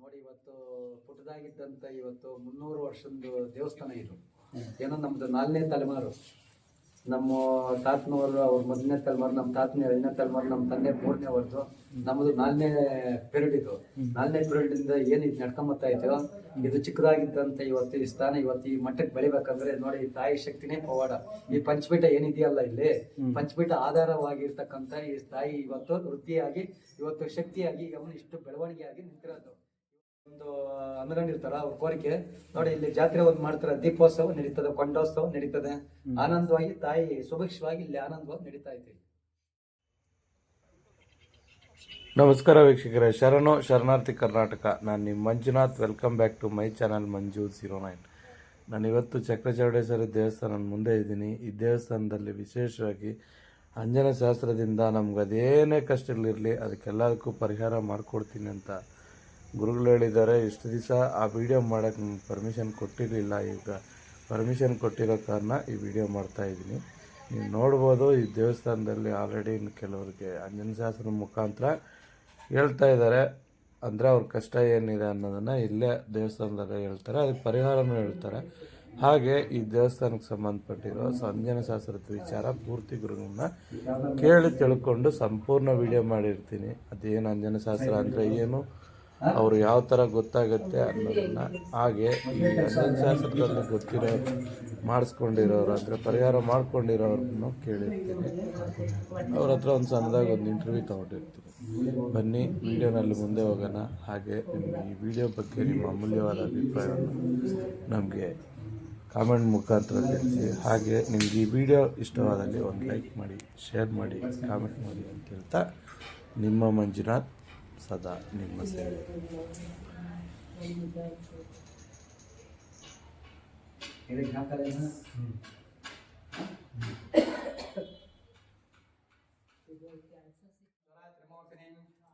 ನೋಡಿ ಇವತ್ತು ಪುಟ್ಟದಾಗಿದ್ದಂಥ ಇವತ್ತು 300 ವರ್ಷದ ದೇವಸ್ಥಾನ ಇದು. ಏನೋ ನಮ್ದು 4ನೇ ತಲೆಮಾರು, ನಮ್ಮ ತಾತನವರು ಅವ್ರ ಮೊದಲನೇ ತಲೆಮಾರು, ನಮ್ಮ ತಾತನ 2ನೇ ತಲೆಮಾರು, ನಮ್ಮ ತಂದೆ 3ನೇ ವರ್ಷ, ನಮ್ಮದು 4ನೇ ಪೀರಿಯಡ್ ಇದು. 4ನೇ ಪೀರಿಯಡ್ ಇಂದ ಏನು ಇದು ನಡ್ಕೊಂಬತ್ತಾ ಇತ್ತು. ಇದು ಚಿಕ್ಕದಾಗಿದ್ದಂತ ಇವತ್ತು ಈ ಸ್ಥಾನ ಇವತ್ತು ಈ ಮಟ್ಟಕ್ಕೆ ಬೆಳಿಬೇಕಂದ್ರೆ ನೋಡಿ ತಾಯಿ ಶಕ್ತಿನೇ ಪವಾಡ. ಈ ಪಂಚಪೀಠ ಏನಿದೆಯಲ್ಲ ಇಲ್ಲಿ, ಪಂಚಪೀಠ ಆಧಾರವಾಗಿರ್ತಕ್ಕಂಥ ಈ ತಾಯಿ ಇವತ್ತು ವೃದ್ಧಿಯಾಗಿ ಇವತ್ತು ಶಕ್ತಿಯಾಗಿ ಅವನು ಇಷ್ಟು ಬೆಳವಣಿಗೆಯಾಗಿ ನಿಂತಿರೋದು. ಒಂದು ಅಂದ್ಕೊಂಡಿರ್ತಾರ ಅವ್ರ ಕೋರಿಕೆ ನೋಡಿ, ಇಲ್ಲಿ ಜಾತ್ರೆ ಒಂದು ಮಾಡ್ತಾರೆ, ದೀಪೋತ್ಸವ ನಡೀತದೆ, ಕೊಂಡೋತ್ಸವ ನಡೀತದೆ, ಆನಂದವಾಗಿ ತಾಯಿ ಸುಭಿಕ್ಷವಾಗಿ ಇಲ್ಲಿ ಆನಂದವಾಗಿ ನಡೀತಾ ಇದ್ದೀವಿ. ನಮಸ್ಕಾರ ವೀಕ್ಷಕರೇ, ಶರಣಾರ್ಥಿ ಕರ್ನಾಟಕ. ನಾನು ನಿಮ್ಮ Manjunath. Welcome back to my channel Manju 09. ನಾನು ಇವತ್ತು ಚಕ್ರಚೌಡೇಶ್ವರಿ ದೇವಸ್ಥಾನದ ಮುಂದೆ ಇದ್ದೀನಿ. ಈ ದೇವಸ್ಥಾನದಲ್ಲಿ ವಿಶೇಷವಾಗಿ ಅಂಜನ ಶಾಸ್ತ್ರದಿಂದ ನಮ್ಗೆ ಅದೇನೇ ಕಷ್ಟಗಳಿರಲಿ ಅದಕ್ಕೆಲ್ಲದಕ್ಕೂ ಪರಿಹಾರ ಮಾಡಿಕೊಡ್ತೀನಿ ಅಂತ ಗುರುಗಳು ಹೇಳಿದ್ದಾರೆ. ಇಷ್ಟು ದಿವಸ ಆ ವಿಡಿಯೋ ಮಾಡೋಕ್ಕೆ ನಮ್ಗೆ ಪರ್ಮಿಷನ್ ಕೊಟ್ಟಿರಲಿಲ್ಲ. ಈಗ ಪರ್ಮಿಷನ್ ಕೊಟ್ಟಿರೋ ಕಾರಣ ಈ ವಿಡಿಯೋ ಮಾಡ್ತಾಯಿದ್ದೀನಿ. ನೀವು ನೋಡ್ಬೋದು, ಈ ದೇವಸ್ಥಾನದಲ್ಲಿ ಆಲ್ರೆಡಿ ಕೆಲವರಿಗೆ ಅಂಜನ ಶಾಸ್ತ್ರದ ಮುಖಾಂತರ ಹೇಳ್ತಾ ಇದ್ದಾರೆ. ಅಂದರೆ ಅವ್ರ ಕಷ್ಟ ಏನಿದೆ ಅನ್ನೋದನ್ನು ಇಲ್ಲೇ ದೇವಸ್ಥಾನದಲ್ಲೇ ಹೇಳ್ತಾರೆ, ಅದಕ್ಕೆ ಪರಿಹಾರನೂ ಹೇಳ್ತಾರೆ. ಹಾಗೆ ಈ ದೇವಸ್ಥಾನಕ್ಕೆ ಸಂಬಂಧಪಟ್ಟಿರೋ ಅಂಜನ ಶಾಸ್ತ್ರದ ವಿಚಾರ ಪೂರ್ತಿ ಗುರುಗಳನ್ನ ಕೇಳಿ ತಿಳ್ಕೊಂಡು ಸಂಪೂರ್ಣ ವಿಡಿಯೋ ಮಾಡಿರ್ತೀನಿ. ಅದೇನು ಅಂಜನ ಶಾಸ್ತ್ರ ಅಂದರೆ ಏನು, ಅವರು ಯಾವ ಥರ ಗೊತ್ತಾಗುತ್ತೆ ಅನ್ನೋದನ್ನು, ಹಾಗೆ ಈ ಅಂಜನ ಶಾಸ್ತ್ರದಲ್ಲಿ ಗೊತ್ತಿರೋ ಮಾಡಿಸ್ಕೊಂಡಿರೋರು ಅಂದರೆ ಪರಿಹಾರ ಮಾಡ್ಕೊಂಡಿರೋರನ್ನು ಕೇಳಿರ್ತೀನಿ. ಅವ್ರ ಹತ್ರ ಒಂದು ಸಣ್ಣದಾಗಿ ಒಂದು ಇಂಟರ್ವ್ಯೂ ತೊಗೊಂಡಿರ್ತೀನಿ. ಬನ್ನಿ ವಿಡಿಯೋನಲ್ಲಿ ಮುಂದೆ ಹೋಗೋಣ. ಹಾಗೆ ನಿಮ್ಮ ಈ ವಿಡಿಯೋ ಬಗ್ಗೆ ನಿಮ್ಮ ಅಮೂಲ್ಯವಾದ ಅಭಿಪ್ರಾಯವನ್ನು ನಮಗೆ ಕಾಮೆಂಟ್ ಮುಖಾಂತರ ತಿಳಿಸಿ. ಹಾಗೆ ನಿಮ್ಗೆ ಈ ವಿಡಿಯೋ ಇಷ್ಟವಾದಲ್ಲಿ ಒಂದು ಲೈಕ್ ಮಾಡಿ, ಶೇರ್ ಮಾಡಿ, ಕಾಮೆಂಟ್ ಮಾಡಿ ಅಂತ ಹೇಳ್ತಾ, ನಿಮ್ಮ ಮಂಜುನಾಥ್ ಸದಾ ನಿಮ್ಮ ಸೇವೆ.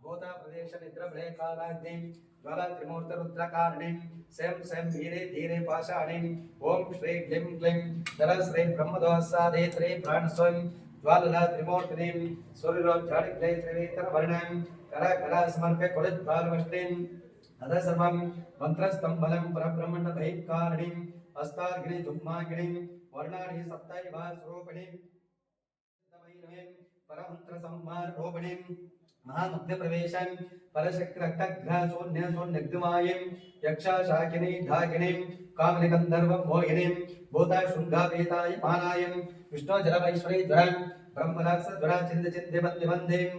ಭೂತ ಪ್ರದೇಶ ನಿದ್ರ ಭಯ ಕಾಲಾಗ್ನಿಂ ಜ್ವಾಲ ತ್ರಿಮೂರ್ತ ರುದ್ರಕಾರ್ಣಿಂ ಸ್ವಯಂ ಸ್ವಯಂ ಧೀರೆ ಧೀರೆ ಪಾಷಾಣಿಂ ಓಂ ಶ್ರೀ ಕ್ಲಿಂ ಕ್ಲಿಂ ಧರ ಶ್ರೀ ಬ್ರಹ್ಮದೋಸಾದೇತ್ರೆ ಪ್ರಾಣ ಸ್ವಯಂ ಜ್ವಾಲಲ ತ್ರಿಮೂರ್ತಿನಿಂ ಸೂರ್ಯರೋಜ್ಜಾಡಿ ಕ್ಲೇ ತ್ರಿವೇತರ ವರ್ಣಂ ಕರ ಕರ ಸಮರ್ಪ್ಯ ಕೊಡದ್ ಬಾಲವಷ್ಟಿಂ ಅದ ಸರ್ವಂ ಮಂತ್ರಸ್ತಂಭಲಂ ಪರಬ್ರಹ್ಮಣ ಭೈಕಾರಣಿಂ ಅಸ್ತಾಗ್ನಿ ಜುಮ್ಮಾಗ್ನಿಂ ವರ್ಣಾಡಿ ಸಪ್ತೈವ ಸ್ವರೂಪಿಣಿಂ ಪರಮಂತ್ರ ಸಂಹಾರ ರೂಪಿಣಿಂ महामध्य प्रवेशं परशक्रक्तग्रहशून्य शून्यग्धमायं यक्षाशाकिनी ढाकिनीं कामनिकन्धर्व मोहिनीं भूता शृङ्गापेताय मानायं विष्णुजलवैश्वरी ज्वरं ब्रह्मराक्ष ज्वरा चिन्तिबन्धिं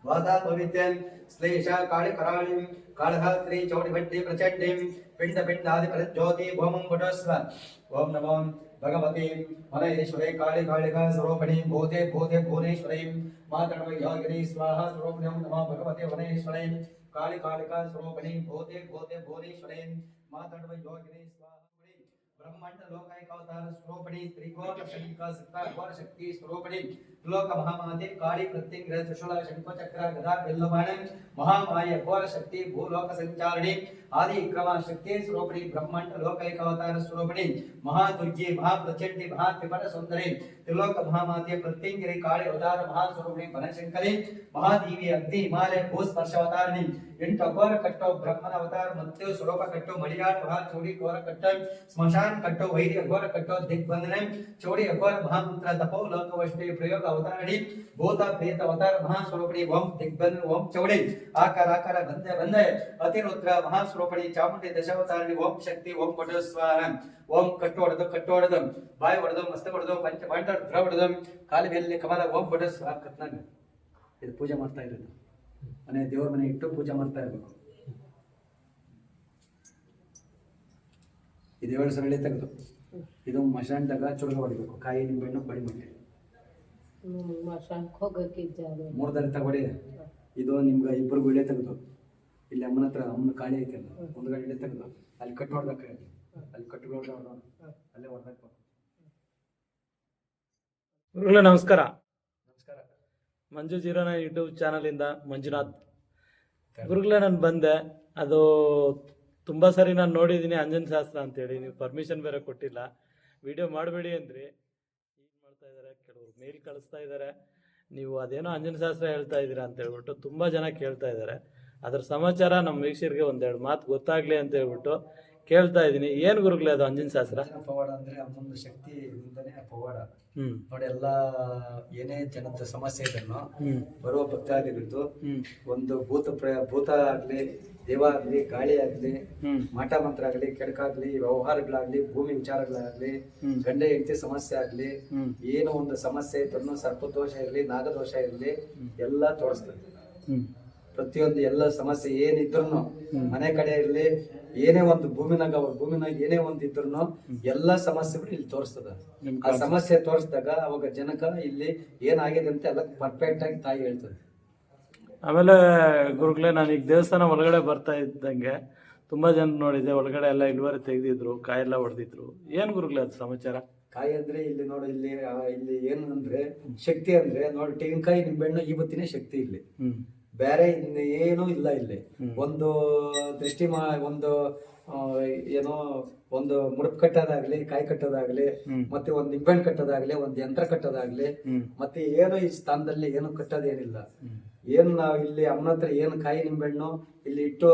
वाता पवित्रं श्लेषा कालिकराणीं कालधात्री चौडिभट्टी प्रचण्डीं पिण्डपिण्डादि परज्योति भौमं पुटस्व ओम नमो भगवती मनेश्वरी काली कालिका स्वरूपिणी भूते भूते भुवनेश्वरी मातर्व योगिनी स्वाहा स्वरूपिणी नमो भगवते वनेश्वरी काली कालिका स्वरूपिणी भूते भूते भुवनेश्वरी मातर्व योगिनी स्वाहा ब्रह्मांड लोकैकावतार स्वरूपिणी त्रिकोण शंका सत्ता घोर शक्ति स्वरूपिणी लोक महामाते काली प्रत्यंग्र त्रिशूल शंख चक्र गदा बिल्लवाणं महामाय घोर शक्ति भूलोक संचारिणी आदि क्रम शक्ति स्वरूपिणी ब्रह्मांड लोकैकावतार स्वरूपिणी महादुर्गे महाप्रचंडी महात्रिपुर सुंदरी त्रिलोक महामाते प्रत्यंगिरी काली अवतार महास्वरूपिणी बनशंकरी महादेवी अग्नि हिमालय भूस्पर्श अवतारिणी ಎಂಟು ಅಘೋರ ಕಟ್ಟೋ ಬ್ರಹ್ಮನ ಅವತಾರ ಮತ್ತು ಸ್ವರೂಪ ಕಟ್ಟೋ ಮಡಿಯಾಡ್ ಮಹಾ ಚೌಡಿ ಘೋರ ಕಟ್ಟೋ ಸ್ಮಶಾನ ಕಟ್ಟೋ ವೈರಿ ಅಘೋರ ಕಟ್ಟೋ ದಿಗ್ಬಂಧನೆ ಚೌಡಿ ಅಘೋರ ಮಹಾಮಂತ್ರ ತಪೋ ಲೋಕವಷ್ಟೇ ಪ್ರಯೋಗ ಅವತಾರಣಿ ಭೂತ ಪ್ರೇತ ಅವತಾರ ಮಹಾಸ್ವರೂಪಿಣಿ ಓಂ ದಿಗ್ಬಂಧನ ಓಂ ಚೌಡಿ ಆಕಾರ ಆಕಾರ ಬಂದೆ ಬಂದೆ ಅತಿರುದ್ರ ಮಹಾಸ್ವರೂಪಿಣಿ ಚಾಮುಂಡಿ ದಶಾವತಾರಣಿ ಓಂ ಶಕ್ತಿ ಓಂ ಕೊಡಸ್ವಾರ ಓಂ ಕಟ್ಟೋಡದು ಬಾಯಿ ಹೊಡೆದು ಮಸ್ತ ಹೊಡೆದು ಪಂಚ ಪಾಂಡ ರುದ್ರ ಹೊಡೆದು ಕಾಲಿ ಮೇಲೆ ಕಮಲ ಓಂ ಕೊಡಸ್ವಾರ ಕತ್ನಾಗ ಇದು ಪೂಜೆ ಮಾಡ್ತಾ ಇರೋದು. ಮನೆ ದೇವ್ರ ಮನೆ ಇಟ್ಟು ಪೂಜೆ ಮಾಡ್ತಾ ಇರ್ಬೇಕು. ಇದು 7 ಸರಳಿ ತೆಗೆದು ಇದು ಮಶಾನ್ದಾಗ ಚುರುಗ ಹೊಡಿಬೇಕು. ಕಾಯಿ ನಿಂಬೆಹಣ್ಣು ಬಡಿ ಮಾಡಿ 3 ದಾರಿ ತಗೊಡಿ. ಇದು ನಿಮ್ಗೆ 2 ಗುಳೆ ತೆಗೆದು ಇಲ್ಲಿ ಅಮ್ಮನ ಹತ್ರ ಅಮ್ಮನ ಕಾಳಿ ಐತೆ ಅಲ್ಲ, 1 ಗಂಟೆ ತೆಗೆದು ಅಲ್ಲಿ ಕಟ್ಟು ಹೊಡ್ದಕ್ಕ, ಅಲ್ಲಿ ಕಟ್ಟುಗಳು ಅಲ್ಲೇ ಹೊಡ್ದಕ್ಕ. ನಮಸ್ಕಾರ. ಮಂಜು 09 ಯೂಟ್ಯೂಬ್ ಚಾನಲಿಂದ ಮಂಜುನಾಥ್. ಗುರುಗಳೇ, ನಾನು ಬಂದೆ, ಅದು ತುಂಬ ಸರಿ ನಾನು ನೋಡಿದ್ದೀನಿ ಅಂಜನ ಶಾಸ್ತ್ರ ಅಂತೇಳಿ. ನೀವು ಪರ್ಮಿಷನ್ ಬೇರೆ ಕೊಟ್ಟಿಲ್ಲ, ವಿಡಿಯೋ ಮಾಡಬೇಡಿ ಅಂದ್ರಿ. ಈಗ ಮಾಡ್ತಾ ಇದ್ದಾರೆ, ಕೆಲವರು ಮೇಲ್ ಕಳಿಸ್ತಾ ಇದ್ದಾರೆ, ನೀವು ಅದೇನೋ ಅಂಜನ ಶಾಸ್ತ್ರ ಹೇಳ್ತಾ ಇದ್ದೀರಾ ಅಂತ ಹೇಳ್ಬಿಟ್ಟು ತುಂಬ ಜನ ಕೇಳ್ತಾ ಇದ್ದಾರೆ. ಅದ್ರ ಸಮಾಚಾರ ನಮ್ಮ ವೀಕ್ಷಕರಿಗೆ ಒಂದೆರಡು ಮಾತು ಗೊತ್ತಾಗ್ಲಿ ಅಂತ ಹೇಳ್ಬಿಟ್ಟು ಕೇಳ್ತಾ ಇದ್ದೀನಿ. ಏನು ಗುರುಗಳೇ ಅದು ಅಂಜಿನ ಶಾಸ್ತ್ರ? ಪವಾಡ ಅಂದ್ರೆ ಅಮ್ಮನ ಶಕ್ತಿ ಇಂದನೇ ಪವಾಡ. ಹ್ಮ್ ನೋಡಿ, ಎಲ್ಲ ಏನೇ ಜನದ ಸಮಸ್ಯೆ ಇದನ್ನು ಹ್ಮ್ ಬರುವ ಭಕ್ತಾದಿಗಳದ್ದು ಹ್ಮ್ ಒಂದು ಭೂತ ಆಗ್ಲಿ, ದೇವ ಆಗ್ಲಿ, ಗಾಳಿ ಆಗ್ಲಿ, ಹ್ಮ್ ಮಾಟ ಮಂತ್ರ ಆಗ್ಲಿ, ಕೆಡಕಾಗ್ಲಿ, ವ್ಯವಹಾರಗಳಾಗ್ಲಿ, ಭೂಮಿ ವಿಚಾರಗಳಾಗ್ಲಿ, ಹ್ಮ್ ಗಂಡ ಹೆಂಡತಿ ಸಮಸ್ಯೆ ಆಗ್ಲಿ, ಹ್ಮ್ ಏನೋ ಒಂದು ಸಮಸ್ಯೆ ಇದ್ರು ಸರ್ಪದೋಷ ಇರ್ಲಿ, ನಾಗದೋಷ ಇರ್ಲಿ, ಎಲ್ಲ ತೋರಿಸ್ತದೆ. ಹ್ಮ್ ಪ್ರತಿಯೊಂದು ಎಲ್ಲ ಸಮಸ್ಯೆ ಏನಿದ್ರು ಮನೆ ಕಡೆ ಇರ್ಲಿ, ಏನೇ ಒಂದು ಭೂಮಿನಾಗ ಏನೇ ಒಂದು ಇದ್ರು ಎಲ್ಲ ಸಮಸ್ಯೆಗಳು ಇಲ್ಲಿ ತೋರಿಸ್ತದ. ಆ ಸಮಸ್ಯೆ ತೋರಿಸಿದಾಗ ಅವಾಗ ಜನಕ ಇಲ್ಲಿ ಏನಾಗಿದೆ ಅಂತ ಎಲ್ಲ ಪರ್ಫೆಕ್ಟ್ ಆಗಿ ತಾಯಿ ಹೇಳ್ತದೆ. ಆಮೇಲೆ ಗುರುಗಳೇ, ನಾನು ಈಗ ದೇವಸ್ಥಾನ ಒಳಗಡೆ ಬರ್ತಾ ಇದ್ದಂಗೆ ತುಂಬಾ ಜನ ನೋಡಿದೆ, ಒಳಗಡೆ ಎಲ್ಲ ಇಳುವರಿ ತೆಗೆದಿದ್ರು, ಕಾಯೆಲ್ಲ ಹೊಡೆದಿದ್ರು. ಏನ್ ಗುರುಗಳೇ ಅದು ಸಮಾಚಾರ? ಕಾಯಿ ಅಂದ್ರೆ ಇಲ್ಲಿ ನೋಡಿ, ಇಲ್ಲಿ ಏನು ಅಂದ್ರೆ ಶಕ್ತಿ ಅಂದ್ರೆ ನೋಡಿ, ತೆಂಗಿನಕಾಯಿ, ನಿಂಬೆಹಣ್ಣು, ಈ ಬತ್ತಿನೇ ಶಕ್ತಿ ಇಲ್ಲಿ. ಬೇರೆ ಏನೂ ಇಲ್ಲ ಇಲ್ಲಿ. ಒಂದು ಒಂದು ಏನೋ ಒಂದು ಮುಡುಪು ಕಟ್ಟೋದಾಗ್ಲಿ, ಕಾಯಿ ಕಟ್ಟೋದಾಗ್ಲಿ, ಮತ್ತೆ ಒಂದು ನಿಂಬೆಹಣ್ಣು ಕಟ್ಟೋದಾಗ್ಲಿ, ಒಂದು ಯಂತ್ರ ಕಟ್ಟೋದಾಗ್ಲಿ, ಮತ್ತೆ ಏನು ಈ ಸ್ಥಾನದಲ್ಲಿ ಏನು ಕಟ್ಟೋದೇನಿಲ್ಲ. ಏನು ನಾವು ಇಲ್ಲಿ ಅಮ್ಮನ ಹತ್ರ ಏನು ಕಾಯಿ ನಿಂಬೆಹಣ್ಣು ಇಲ್ಲಿ ಇಟ್ಟು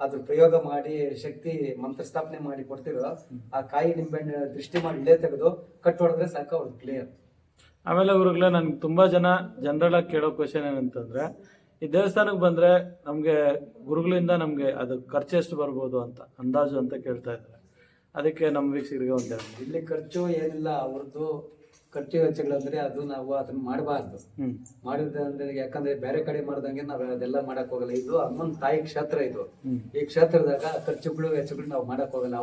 ಅದ್ರ ಪ್ರಯೋಗ ಮಾಡಿ ಶಕ್ತಿ ಮಂತ್ರ ಸ್ಥಾಪನೆ ಮಾಡಿ ಕೊಡ್ತಿರೋ, ಆ ಕಾಯಿ ನಿಂಬೆಹಣ್ಣು ದೃಷ್ಟಿ ಮಾಡಿ ಇಲ್ಲೇ ತೆಗೆದು ಕಟ್ಟೊಡಿದ್ರೆ ಸಾಕು, ಅವ್ರಿಗೆ ಕ್ಲಿಯರ್. ಆಮೇಲೆ ಗುರುಗಳೇ, ನನ್ಗೆ ತುಂಬಾ ಜನರಲ್ ಆಗಿ ಕೇಳೋ ಕ್ವಶನ್ ಏನಂತಂದ್ರೆ, ಈ ದೇವಸ್ಥಾನಕ್ಕೆ ಬಂದ್ರೆ ನಮ್ಗೆ ಗುರುಗಳಿಂದ ನಮ್ಗೆ ಅದು ಖರ್ಚು ಎಷ್ಟು ಬರ್ಬೋದು ಅಂತ ಅಂದಾಜು ಅಂತ ಕೇಳ್ತಾ ಇದ್ದಾರೆ. ಅದಕ್ಕೆ ನಮ್ಮ ವೀಕ್ಷಕರಿಗೆ ಒಂದೇಳಿ, ಇಲ್ಲಿ ಖರ್ಚು ಏನಿಲ್ಲ. ಅವ್ರದ್ದು ಖರ್ಚು ವೆಚ್ಚಗಳಂದ್ರೆ ಅದು ನಾವು ಅದನ್ನ ಮಾಡಬಾರ್ದು. ಮಾಡಿದ್ರೆ ಯಾಕಂದ್ರೆ ಬೇರೆ ಕಡೆ ಮಾಡ್ದಂಗೆ ನಾವ್ ಅದೆಲ್ಲ ಮಾಡಕ್ ಹೋಗಲ್ಲ. ಇದು ಅಮ್ಮನ ತಾಯಿ ಕ್ಷೇತ್ರ. ಇದು ಈ ಕ್ಷೇತ್ರದಾಗ ಖರ್ಚುಗಳು ವೆಚ್ಚಗಳು ನಾವು ಮಾಡಕ್ ಹೋಗಲ್ಲ.